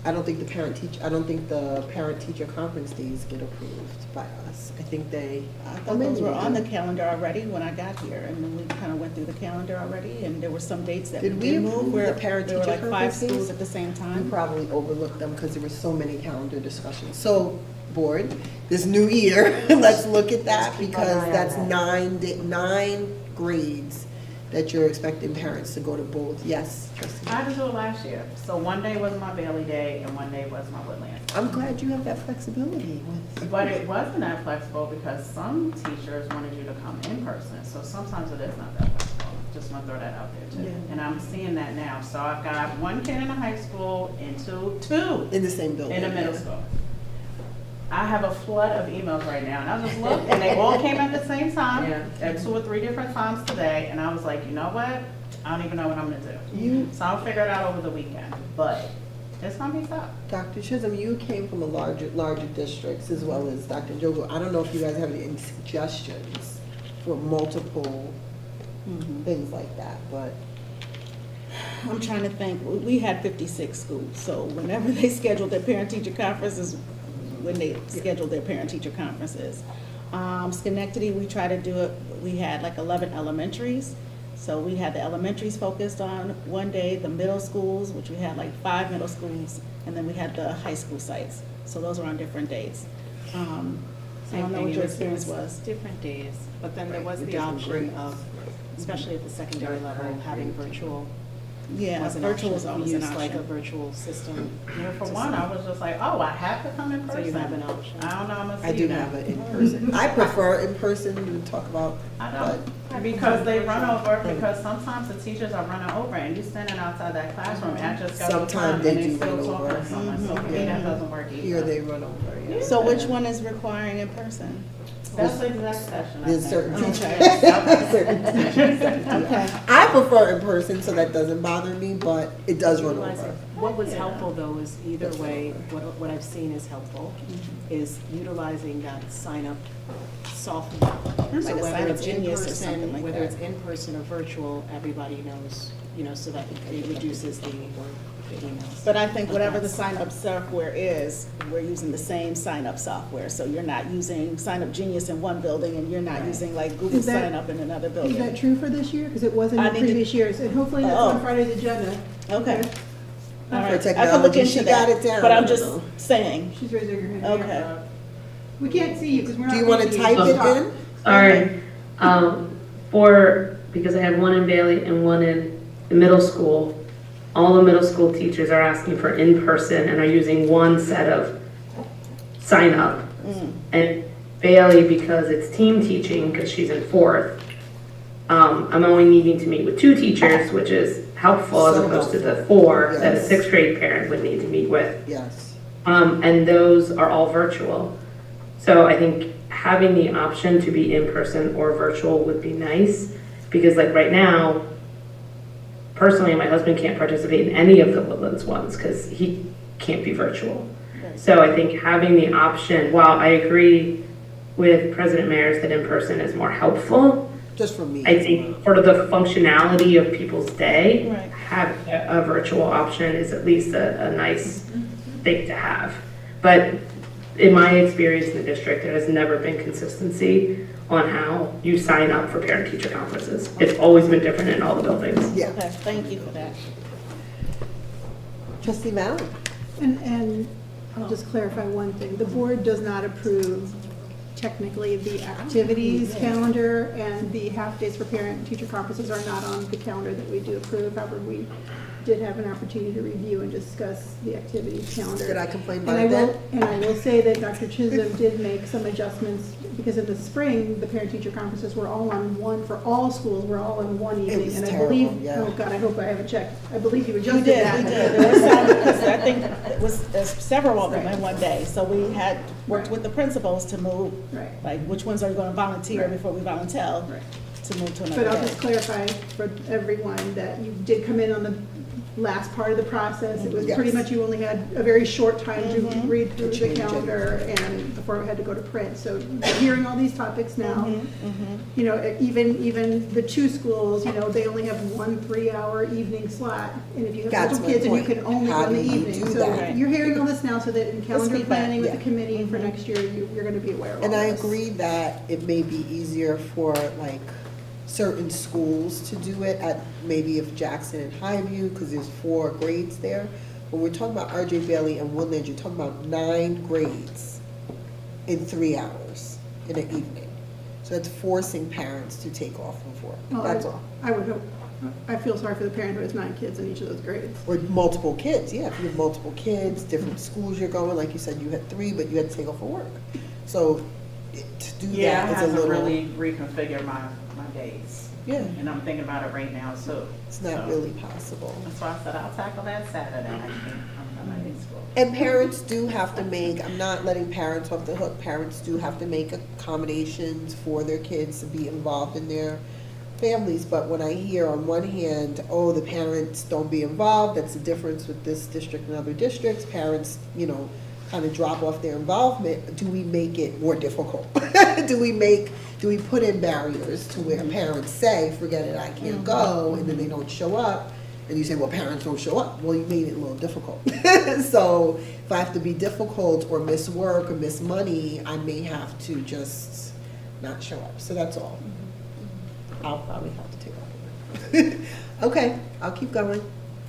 I don't think the parent-teacher conference days get approved by us. I think they. I thought those were on the calendar already when I got here, and then we kind of went through the calendar already, and there were some dates that we Did we did move approve where the parent-teacher there were like 5 conference days? schools at the same We time. probably overlooked them because there were so many calendar discussions. So, board, this new year, let's look at that keep an because eye on that's that. 9 grades that you're expecting parents to go to both. Yes, trustee. I had to do it last year. So one day was my Bailey Day and one day was my Woodland. I'm glad you have that flexibility with. But it wasn't that flexible because some teachers wanted you to come in person. So sometimes it is not that flexible. Just want to throw that out there too. Yeah. And I'm seeing that now. So I've got one kid in a high school and two In the same building. in a middle yeah. school. I have a flood of emails right now, and I just looked, and they all came at the same time, at 2 or 3 different times today, and I was like, you know what? I don't even know what I'm gonna do. So I'll figure it out over the weekend, but it's gonna be tough. Dr. Chisholm, you came from a larger districts as well as Dr. Jogo. I don't know if you guys have any suggestions for multiple things like that, but. I'm trying to think, we had 56 schools, so whenever they scheduled their parent-teacher conferences, when they scheduled their parent-teacher conferences. Schenectady, we try to do it, we had like 11 elementaries. So we had the elementaries focused on one day, the middle schools, which we had like 5 middle schools, and then we had the high school sites. So those were on different dates. I don't know what your experience was. Different days, but then there was With the different option grades. of, especially at the secondary level, having virtual. Yeah, was an virtual option. was always We an used like a option. virtual system. Yeah, for one, I was just like, oh, I have to come in So person. you have an option. I don't know, I'm gonna see I do you now. have it in person. I prefer in person to talk about, I but don't, because they run over, because sometimes the teachers are running over and you standing outside that classroom and just got Sometimes time they and they do still run talking over. to someone. So for me, that doesn't work either. here they run over, yeah. So which one is requiring in person? That's the exact session, I There's think. certain Okay. teachers. Certain teachers that do Okay. that. I prefer in person, so that doesn't bother me, but it does run Utilize over. it. What was helpful though is either way, what I've seen is helpful, is utilizing that sign-up software. Like So a whether sign-up it's in Genius or something person, like whether that. it's in person or virtual, everybody knows, so that it reduces the emails. But I think whatever the That's- sign-up software is, we're using the same sign-up software. So you're not using Sign-up Genius in one building and you're not using like Google Is that- Sign Up in another Is building. that true for this year? Because it wasn't I in need to- previous years, and hopefully that's on Oh. Friday's agenda. Okay. All right. I For can look technology, into she that. got it down. But I I'm don't just know. saying. She's raising her hand. Okay. We can't see you because we're not. Do you want to facing type Just it talk. in? Sorry. Because I have one in Bailey and one in the middle school, all the middle school teachers are asking for in-person and are using one set of sign-up. And Bailey, because it's team teaching, because she's in 4th, I'm only needing to meet with 2 teachers, which is helpful as So opposed to the helpful. 4 that a Yes. 6th grade parent would need to meet with. Yes. And those are all virtual. So I think having the option to be in person or virtual would be nice, because like right now, personally, my husband can't participate in any of the Woodlands ones because he can't be virtual. So I think having the option, while I agree with President Mayers that in person is more helpful, Just for me. I think for the functionality of people's day, Right. having a virtual option is at least a nice thing to have. But in my experience in the district, there has never been consistency on how you sign up for parent-teacher conferences. It's always been different in all the buildings. Yeah. Okay, thank you for that. Trustee Mallon? And I'll just clarify one thing. The board does not approve technically the activities calendar, and the half-days for parent-teacher conferences are not on the calendar that we do approve. However, we did have an opportunity to review and discuss the activities calendar. Did I complain And about I it then? will, and I will say that Dr. Chisholm did make some adjustments, because in the spring, the parent-teacher conferences were all on one, for all schools, were all on one evening. was And I terrible, believe, yeah. oh God, I hope I haven't checked. I believe you We adjusted did, that. we did. There were some, because I think it was, there's several of them in one day. So we had worked Right. with the principals to move, Right. like, which ones are you going to volunteer Right. before we volunteer Right. to move to But another I'll day. just clarify for everyone that you did come in on the last part of the process. It was Yes. pretty much, you only had a very short time to read through the change it. calendar and before it had to go to print. So hearing all these topics now, you know, even the two schools, you know, they only have 1 3-hour evening slot. And if you have That's multiple my kids, and you point. can only How go in the do you evening. do So that? you're hearing all this now so that in calendar feedback, planning with the yeah. committee for next year, you're gonna be aware of all And I this. agree that it may be easier for like certain schools to do it at maybe if Jackson and Highview, because there's 4 grades there. When we're talking about RJ Bailey and Woodlands, you're talking about 9 grades in 3 hours in an evening. So that's forcing parents to take off of work, Well, that's all. I would hope, I feel sorry for the parent who has 9 kids in each of those grades. Or multiple kids, yeah, if you have multiple kids, different schools you're going, like you said, you had 3, but you had to take off of work. So to do Yeah, I that is have a to little, really reconfigure my days. yeah, And I'm thinking about it right now too. it's not So, really possible. That's why I said I'll tackle that Saturday. I can't, I'm not in school. And parents do have to make, I'm not letting parents off the hook, parents do have to make accommodations for their kids to be involved in their families. But when I hear on one hand, oh, the parents don't be involved, that's the difference with this district and other districts, parents, you know, kind of drop off their involvement, do we make it more difficult? Do we put in barriers to where parents say, forget it, I can't go, and then they don't show up? And you say, well, parents don't show up. Well, you made it a little difficult. So if I have to be difficult or miss work or miss money, I may have to just not show up. So that's all. I'll probably have to take off work. Okay, I'll keep going.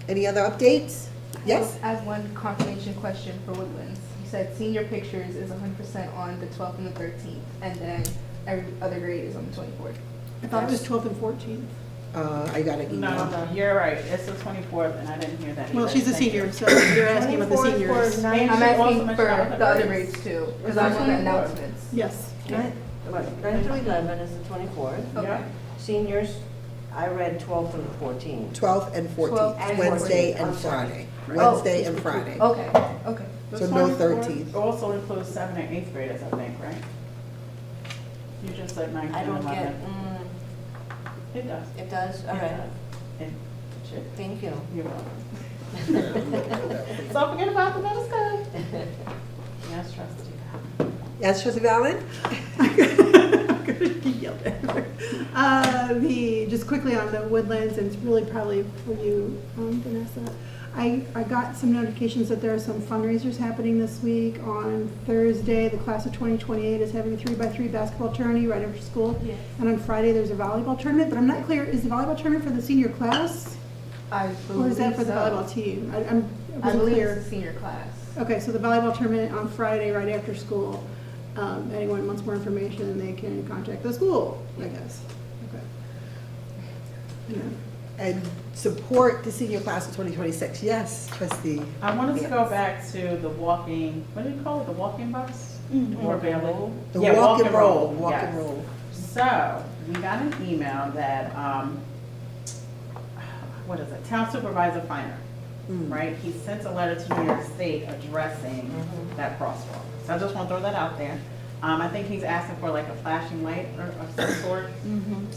Any other updates? Yes? As one confirmation question for Woodlands. You said senior pictures is 100% on the 12th and the 13th, and then every other grade is on the 24th. I thought it was 12th and 14th. I got an email. No, you're right. It's the 24th, and I didn't hear that. Well, either. she's a Thank senior, you. so you're asking about the 24th seniors. for And I'm she also asking mentioned for other the other grades. grades too, because It's I'm the on the 24th. announcements. Yes. 9 through 11 is the 24th. Okay. Yeah. Seniors, I read 12th through the 14th. 12th and 14th, 12th and Wednesday 14th, and I'm sorry. Friday. Right. Wednesday and Friday. Okay, okay. The So no 24th 13th. Also includes 7th and 8th graders, I think, right? You just said 9th I and don't 11th. get, It does. it does, all It right, does. It should. thank you. You're welcome. So forget about the middle school. Yes, trustee. Yes, Trustee Valen? I'm gonna get yelled at. Just quickly on the Woodlands, and it's really probably for you, Vanessa. I got some notifications that there are some fundraisers happening this week. On Thursday, the class of 2028 is having a 3x3 basketball tourney right after school. Yes. And on Friday, there's a volleyball tournament, but I'm not clear, is the volleyball tournament for the senior class? I believe Or is that for the so. volleyball team? I I wasn't believe clear. it's a senior class. Okay, so the volleyball tournament on Friday, right after school. Anyone wants more information, they can contact the school, I guess. Okay. Yeah. And support the senior class of 2026. Yes, Trustee. I wanted to Yes. go back to the walking, what do you call it, the walking bus? Or Walk and Bailey? roll. The Yeah, walk and roll, walk yes. and roll. So, we got an email that, what is it, Town Supervisor Finer, right? He sent a letter to New York State addressing that crosswalk. So I just want to throw that out there. I think he's asking for like a flashing light or of some sort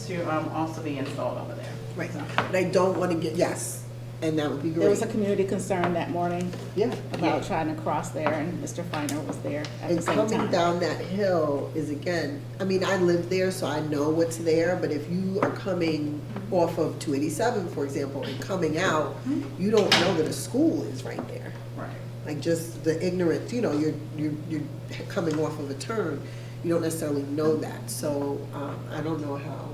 to also be installed over there. Right. So, And I don't want to get, yes, and that would be There was a great. community concern that morning Yeah. about trying to cross there, and Mr. Finer was there at the And same coming time. down that hill is again, I mean, I live there, so I know what's there, but if you are coming off of 287, for example, and coming out, you don't know that a school is right there. Right. Like just the ignorance, you know, you're coming off of a turn, you don't necessarily know that, so, I don't know how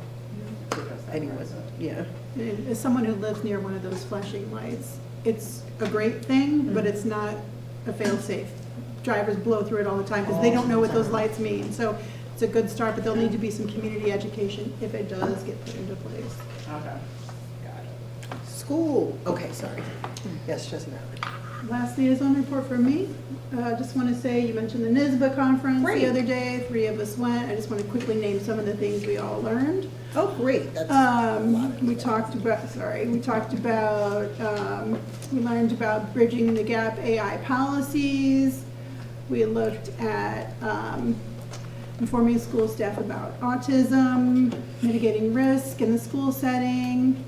anyone, yeah. As someone who lives near one of those flashing lights, it's a great thing, but it's not a fail-safe. Drivers blow through it all the time because they don't know what those lights mean. So it's a good start, but there'll need to be some community education if it does get put into place. Okay. Got it. School, okay, sorry. Yes, Trustee Valen. Last liaison report from me. Just want to say, you mentioned the NISBA conference Great. the other day. 3 of us went. I just want to quickly name some of the things we all learned. Oh, great, that's. We talked about, we learned about bridging the gap AI policies. We looked at informing school staff about autism, mitigating risk in the school setting.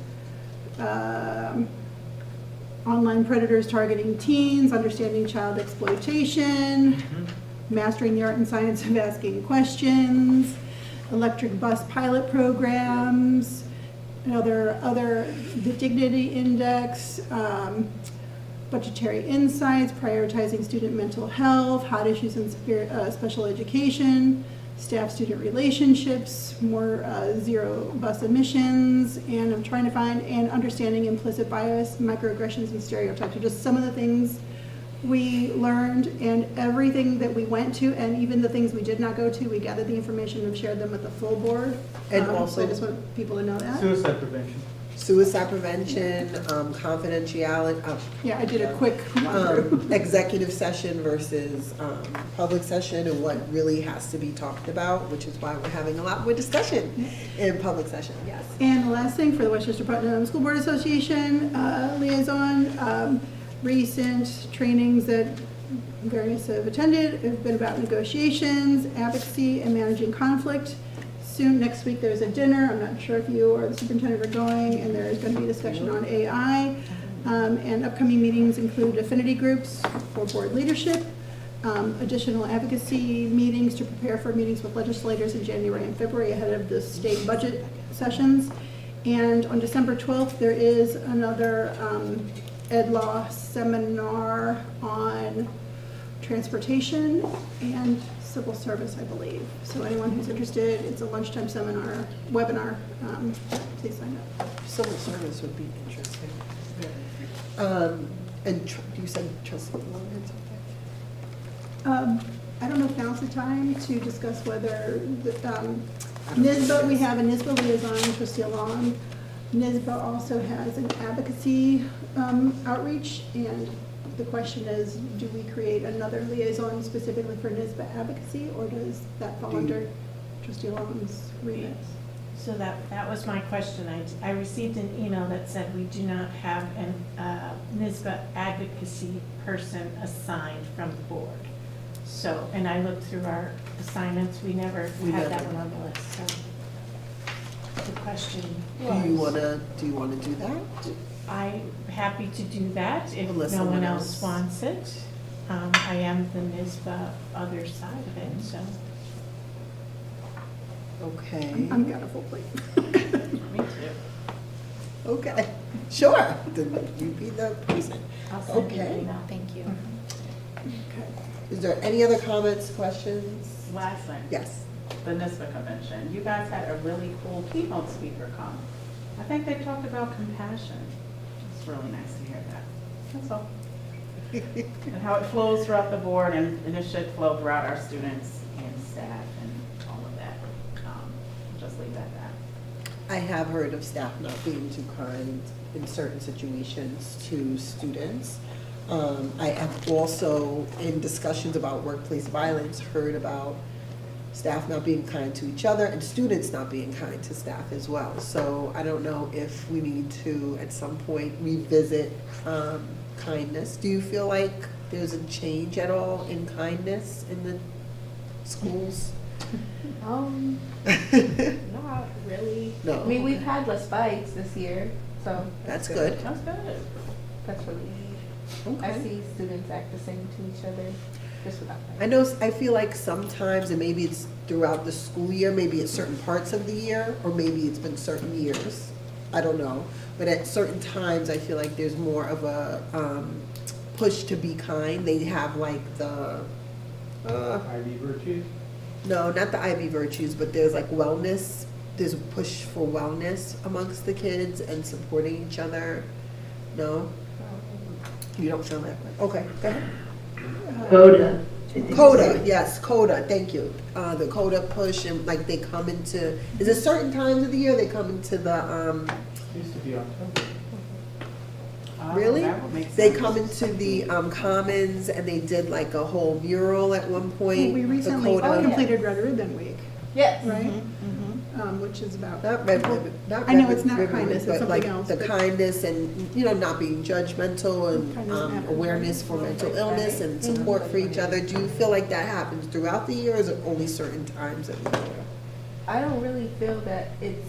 online predators targeting teens, understanding child exploitation, mastering the art and science of asking questions, electric bus pilot programs, the Dignity Index, budgetary insights, prioritizing student mental health, hot issues in special education, staff-student relationships, more zero bus emissions, and I'm trying to find, and understanding implicit bias, microaggressions, and stereotypes are just some of the things we learned, and everything that we went to, and even the things we did not go to, we gathered the information and shared them with the full board. And So also I just want people to know that. Suicide prevention. Suicide prevention, confidentiality, Yeah, I did a quick run-through. executive session versus public session, and what really has to be talked about, which is why we're having a lot more discussion in public session, yes. And the last thing, for the Westchester Putnam School Board Association liaison, recent trainings that various have attended have been about negotiations, advocacy, and managing conflict. Soon, next week, there's a dinner. I'm not sure if you or the superintendent are going, and there's going to be a discussion on AI. And upcoming meetings include affinity groups for board leadership, additional advocacy meetings to prepare for meetings with legislators in January and February ahead of the state budget sessions. And on December 12th, there is another Ed Law seminar on transportation and civil service, I believe. So anyone who's interested, it's a lunchtime seminar, webinar, please sign up. Civil service would be interesting. And you said trustee Long had something? I don't know if now's the time to discuss whether, NISBA, we have a NISBA liaison, trustee Long. NISBA also has an advocacy outreach, and the question is, do we create another liaison specifically for NISBA advocacy, or does that fall under trustee Long's remit? So that was my question. I received an email that said we do not have an NISBA advocacy person assigned from the board. So, and I looked through our assignments, we never had that one on the list, so. The question was. Do you wanna do that? I'm happy to do that if Unless no one someone else else- wants it. I am the NISBA other side of it, so. Okay, I've got a full plate. Me too. okay, sure, then you be the person. I'll send you Okay. an email. Thank you. Is there any other comments, questions? Last thing. Yes. The NISBA convention. You guys had a really cool keynote speaker come. I think they talked about compassion. It's really nice to hear that. That's all. And how it flows throughout the board, and it should flow throughout our students and staff and all of that. Just leave that at that. I have heard of staff not being too kind in certain situations to students. I have also, in discussions about workplace violence, heard about staff not being kind to each other and students not being kind to staff as well. So I don't know if we need to, at some point, revisit kindness. Do you feel like there's a change at all in kindness in the schools? Not really. No. I mean, we've had less fights this year, so That's good. That's good. that's really neat. I Okay. see students act the same to each other, just without I fighting. know, I feel like sometimes, and maybe it's throughout the school year, maybe at certain parts of the year, or maybe it's been certain years, I don't know. But at certain times, I feel like there's more of a push to be kind. They have like the, IB virtues. no, not the IB virtues, but there's like wellness. There's a push for wellness amongst the kids and supporting each other. No? You don't feel that way? Okay, go ahead. CODA. I think. CODA, yes, CODA, thank you. The CODA push, and like they come into, is it certain times of the year they come into the, Used to be October. really? That would make They sense. come into the commons and they did like a whole mural at one point. We the recently CODA. completed Red Ribbon Week, Yes. right? Which is about. Not red ribbon, not I know red it's not ribbon, kindness, it's but something like else, the but- kindness and, you know, not being judgmental and Kindness and awareness for mental illness and support for each other. Do you feel like that happens throughout the year, or is it only certain times of the year? I don't really feel that it's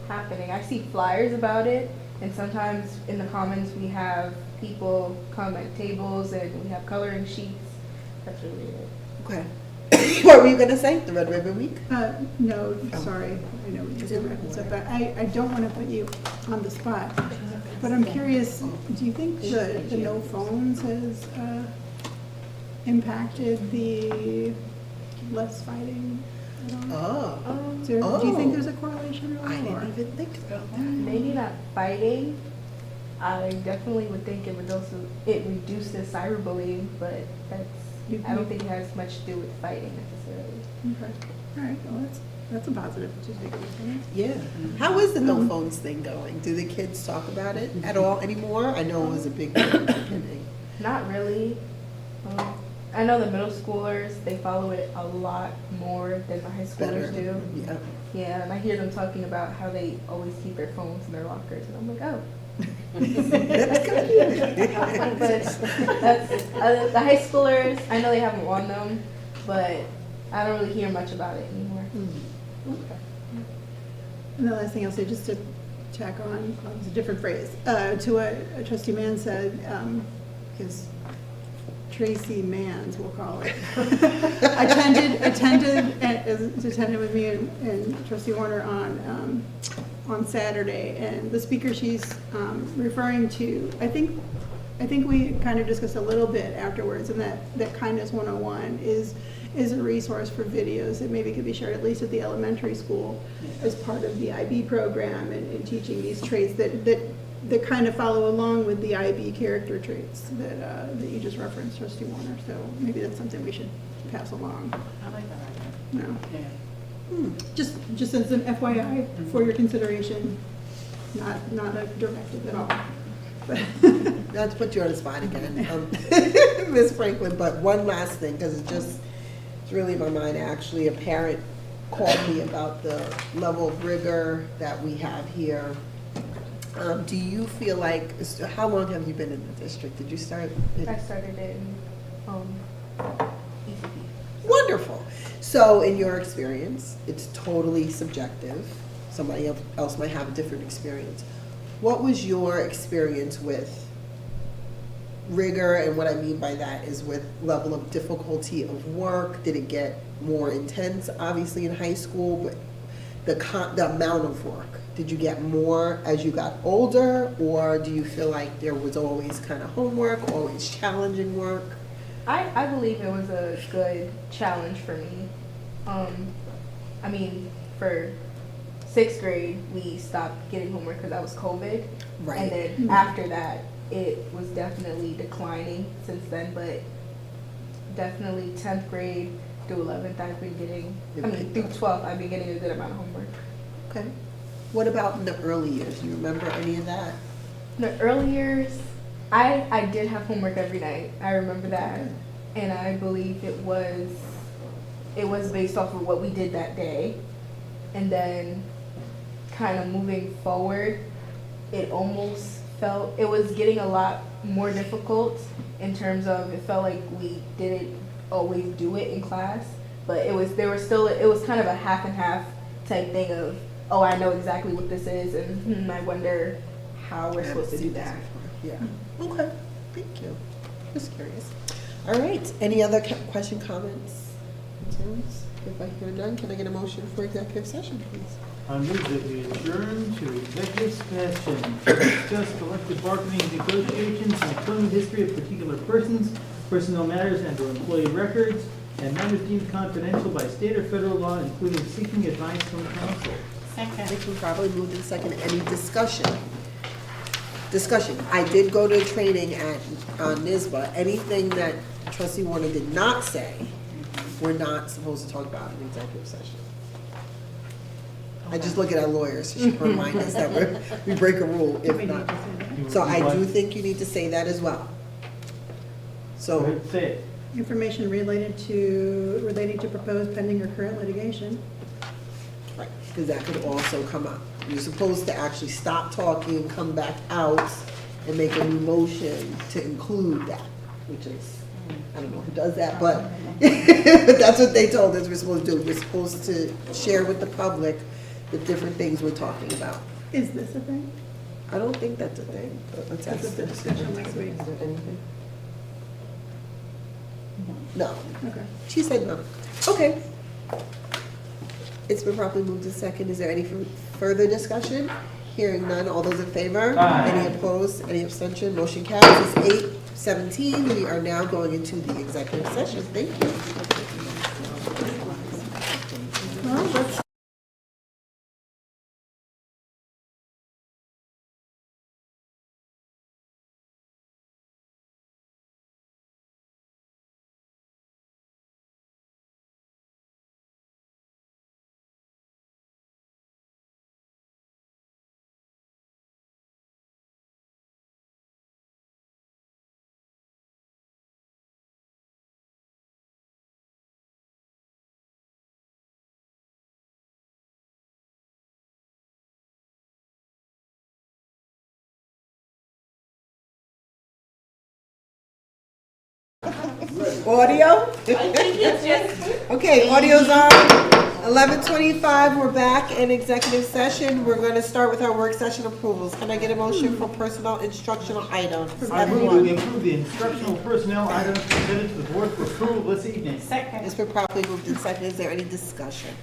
happening. I see flyers about it, And sometimes in the commons, we have people come at tables and we have coloring sheets. That's really it. Okay. What were you gonna say? The Red Ribbon Week? No, sorry, I know what you're wrapping up, but I don't want to put you on the spot. But I'm curious, do you think the no phones has impacted the less fighting at all? Oh, Do you think there's a correlation at all? I or- didn't even think about that. Maybe not fighting. I definitely would think it reduces cyberbullying, but I don't think it has much to do with fighting necessarily. Okay, all right, well, that's a positive, which is big. Yeah. How is the no phones thing going? Do the kids talk about it at all anymore? I know it was a big thing at the beginning. Not really. I know the middle schoolers, they follow it a lot more than the high Better. schoolers do. Yeah. Yeah, and I hear them talking about how they always keep their phones in their lockers, and I'm like, oh. But that's, the high schoolers, I know they have them on them, but I don't really hear much about it anymore. And the last thing I'll say, just to tack on, it's a different phrase, to what Trustee Mann said, because Tracy Manns, we'll call it, attended with me and Trustee Warner on Saturday, and the speaker she's referring to, I think we kind of discussed a little bit afterwards, and that Kindness 101 is a resource for videos that maybe could be shared at least at the elementary school as part of the IB program and teaching these traits that kind of follow along with the IB character traits that you just referenced, Trustee Warner. So maybe that's something we should pass along. I like that idea. No. Yeah. Just as an FYI for your consideration, not a directive at all. But Not to put you on the spot again, Ms. Franklin, but one last thing, because it's really in my mind. Actually, a parent called me about the level of rigor that we have here. Do you feel like, how long have you been in the district? Did you start? I started in ECP. Wonderful. So in your experience, it's totally subjective. Somebody else might have a different experience. What was your experience with rigor? And what I mean by that is with level of difficulty of work. Did it get more intense, obviously, in high school? But the amount of work, did you get more as you got older? Or do you feel like there was always kind of homework, always challenging work? I believe it was a good challenge for me. I mean, for 6th grade, we stopped getting homework because that was COVID. Right. And then after that, it was definitely declining since then, but definitely 10th grade through 11th, I've been getting, through 12th, I've been getting a good amount of homework. Okay. What about in the early years? Do you remember any of that? The early years, I did have homework every night. I remember that. And I believe it was based off of what we did that day. And then kind of moving forward, it almost felt, it was getting a lot more difficult in terms of, it felt like we didn't always do it in class, but it was kind of a half and half type thing of, oh, I know exactly what this is, and I wonder how we're supposed to do that. Yeah. Okay. Thank you. Just curious. All right. Any other question, comments, concerns? If I hear none, can I get a motion for executive session, please? I move that we adjourn to executive session to discuss collective bargaining negotiations and employment history of particular persons, personnel matters and/or employee records, and matters deemed confidential by state or federal law, including seeking advice from counsel. Second. We can probably move in second. Any discussion? Discussion. I did go to training at NISBA. Anything that Trustee Warner did not say, we're not supposed to talk about in executive session. I just look at our lawyers, so she can remind us that we break a rule if not. So I do think you need to say that as well. Go So, ahead, say it. information relating to proposed pending or current litigation. right, because that could also come up. You're supposed to actually stop talking and come back out and make a new motion to include that, which is, I don't know who does that, but that's what they told us we're supposed to do. We're supposed to share with the public the different things we're talking about. Is this a thing? I don't think that's a thing, but let's ask That's the a discussion next week. Is there anything? No. Okay. She said no. Okay. It's been properly moved to second. Is there any further discussion? Hearing none. All those in favor? Aye. Any opposed? Any abstention? Motion carries. It's 8:17. We are now going into the executive session. Thank you. Well, let's Audio? Okay, audio's on. 11:25, we're back in executive session. We're going to start with our work session approvals. Can I get a motion for personnel instructional items? I move that we Everyone. approve the instructional personnel items presented to the board for approval this evening. Second. It's been properly moved and seconded. Is there any discussion?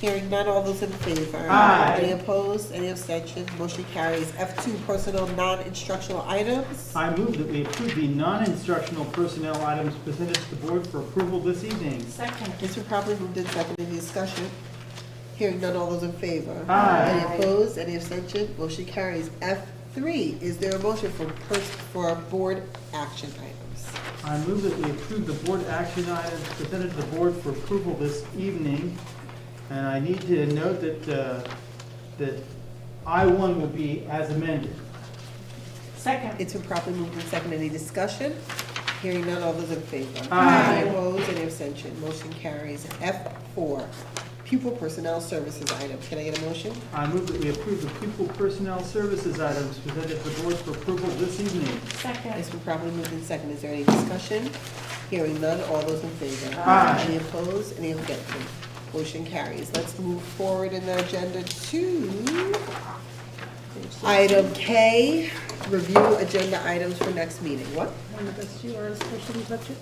Hearing none, all those in favor? Aye. Any opposed? Any abstentions? Motion carries. F2, personnel non-instructional items. I move that we approve the non-instructional personnel items presented to the board for approval this evening. Second. It's been properly moved and seconded. Any discussion? Hearing none, all those in favor? Aye. Any opposed? Any abstention? Motion carries. F3, is there a motion for board action items? I move that we approve the board action items presented to the board for approval this evening. And I need to note that I-1 will be as amended. Second. It's been properly moved and seconded. Any discussion? Hearing none, all those in favor? Aye. Any opposed? Any abstention? Motion carries. F4, pupil personnel services items. Can I get a motion? I move that we approve the pupil personnel services items presented to the board for approval this evening. Second. It's been properly moved and seconded. Is there any discussion? Hearing none, all those in favor? Aye. Any opposed? Any abstention? Motion carries. Let's move forward in the agenda to item K, review agenda items for next meeting. What? one of us, yours, pushing budget.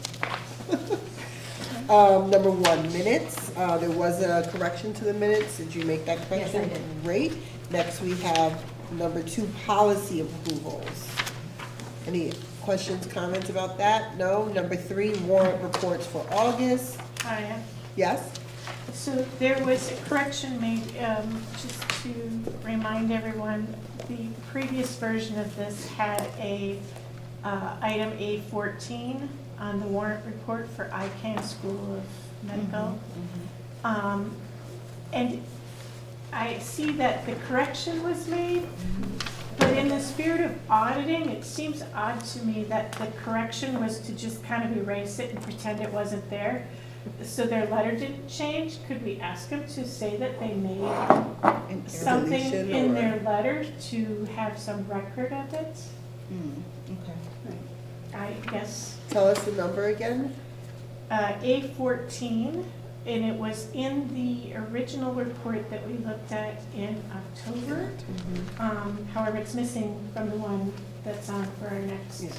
Number 1, minutes. There was a correction to the minutes. Did you make that correction? Yes, I did. Great. Next, we have number 2, policy approvals. Any questions, comments about that? No? Number 3, warrant reports for August. Aye. Yes? So there was a correction made, just to remind everyone, the previous version of this had item A14 on the warrant report for ICANN School of Medical. And I see that the correction was made, but in the spirit of auditing, it seems odd to me that the correction was to just kind of erase it and pretend it wasn't there. So their letter didn't change. Could we ask them to say that they made something Deletion in or- their letter to have some record of it? Okay. I guess Tell us the number again. A14, and it was in the original report that we looked at in October. However, it's missing from the one that's on for our next. Yeah.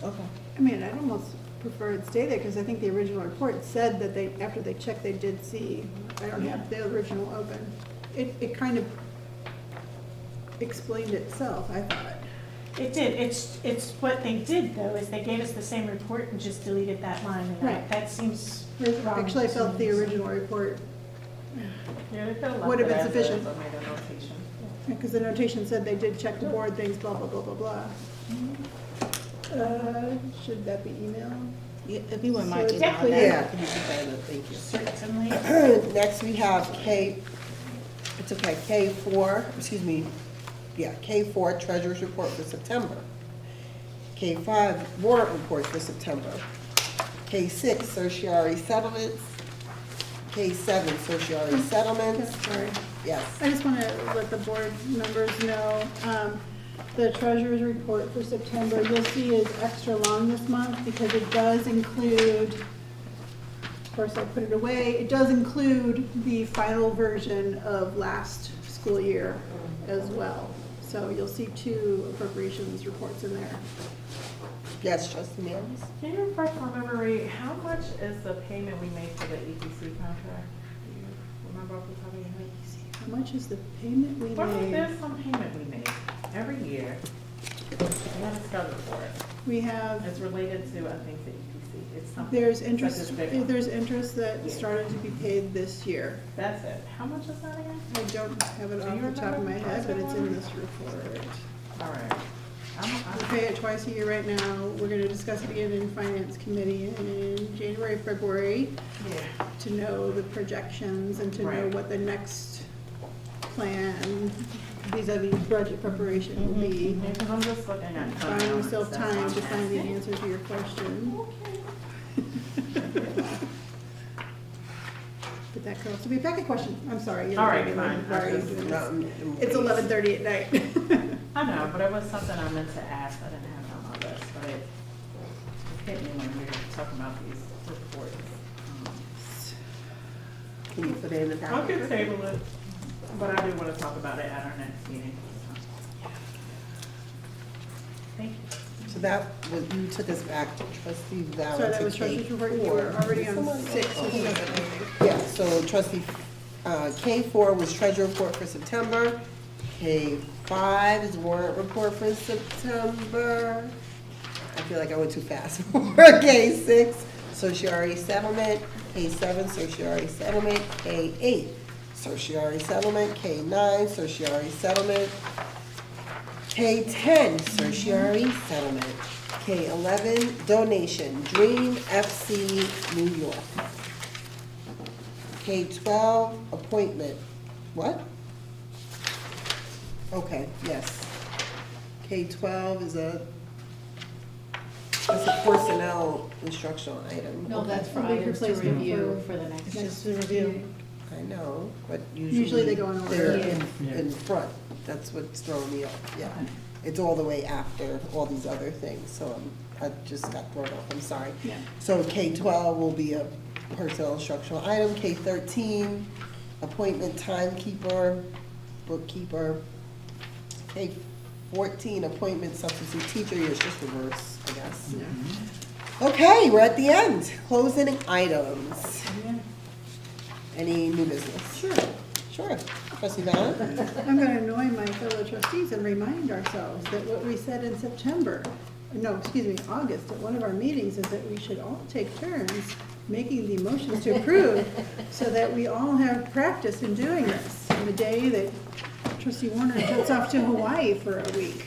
Okay. I mean, I'd almost prefer it stay there, because I think the original report said that they, after they checked, they did see, I don't have the original open. It kind of explained itself, I thought. It did. It's what they did though, is they gave us the same report and just deleted that line. And Right. that seems wrong. Actually, I felt the original report, Yeah, they could have Would have left been it as is sufficient. or made a notation. because the notation said they did check the board things, blah, blah, blah, blah, blah. Should that be emailed? Yeah, if you wouldn't So mind it's emailing definitely- that. Yeah, can you put that in? Thank you. Certainly. Next, we have it's okay, K4, excuse me, yeah, K4, treasurer's report for September. K5, warrant report for September. K6, certiorari settlements. K7, certiorari settlements. Sorry. Yes. I just want to let the board members know, the treasurer's report for September, you'll see is extra long this month because it does include, of course I put it away, it does include the final version of last school year as well. So you'll see 2 appropriations reports in there. Yes, trustee Mills? Can you refresh my memory, how much is the payment we made for the EPC contract? Do you remember off the top of your head? How much is the payment we Well, made? there's some payment we make every year. We have a schedule for it. We have, It's related to, I think, the EPC. It's something. there's such interest, as big. there's interest that Yeah. started to be paid this year. That's it. How much is that again? I don't have it Do off you the top of my remember? head, but it's in this report. All right. We pay it twice a year right now. We're gonna discuss it again in finance committee in January, February, Yeah. to know the projections and to know Right. what the next plan vis-à-vis budget preparation will be. Yeah, 'cause I'm just looking at. Buying yourself That's all time I'm to find the asking. answer to your question. But that could also be a packet question. I'm sorry. you're All right, doing- fine. why are you I just- doing this? No, It's 11:30 at night. I know, but it was something I meant to ask. I didn't have it on my list, but it hit me when we were talking about these reports. Can you put it in the I packet? could table it, but I do want to talk about it at our next meeting. Thank you. So that was, you took us back to trustee Val. So that to was treasurer's report. You K4. were already on 6 or 7. Yeah, so trustee, K4 was treasurer report for September. K5 is warrant report for September. I feel like I went too fast. K6, certiorari settlement. K7, certiorari settlement. K8, certiorari settlement. K9, certiorari settlement. K10, certiorari settlement. K11, donation, Dream FC New York. K12, appointment, what? Okay, yes. K12 is a, it's a personnel instructional item. No, that's for Big items to replacement review for- for the next. Next review. I know, but Usually they go in order. they're Yeah. in front, that's what's throwing me off, yeah. It's all the way after all these other things, so I just got thrown off, I'm sorry. Yeah. So K12 will be a personnel instructional item, K13, appointment timekeeper, bookkeeper. K14, appointment substitute teacher, it's just reverse, I guess. Okay, we're at the end, closing items. Any new business? Sure. Sure, trustee Val? I'm going to annoy my fellow trustees and remind ourselves that what we said in September, no, excuse me, August, at one of our meetings, is that we should all take turns making the motions to approve so that we all have practice in doing this. On the day that trustee Warner jets off to Hawaii for a week.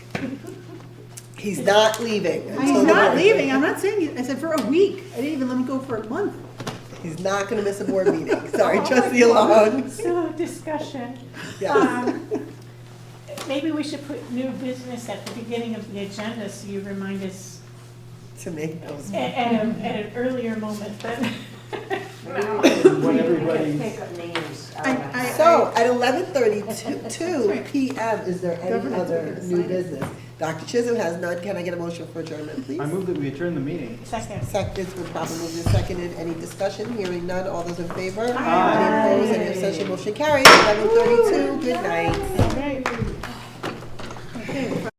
He's not leaving. He's until the not board- leaving, I'm not saying, I said for a week. I didn't even let him go for a month. He's not gonna miss a board meeting. Sorry, trustee Alon. So discussion. Yes. Maybe we should put new business at the beginning of the agenda so you remind us To make those. at an earlier moment than. When everybody's. Pick up names. So, at 11:32 PM, is there any Governance, we other can new decide it. business? Dr. Chisholm has none. Can I get a motion for adjournment, please? I move that we adjourn the meeting. Second. Second, it's been properly moved and seconded. Any discussion? Hearing none. All those in favor? Aye. Any opposed? Any abstention? Motion carries. 11:32. Good night. Okay.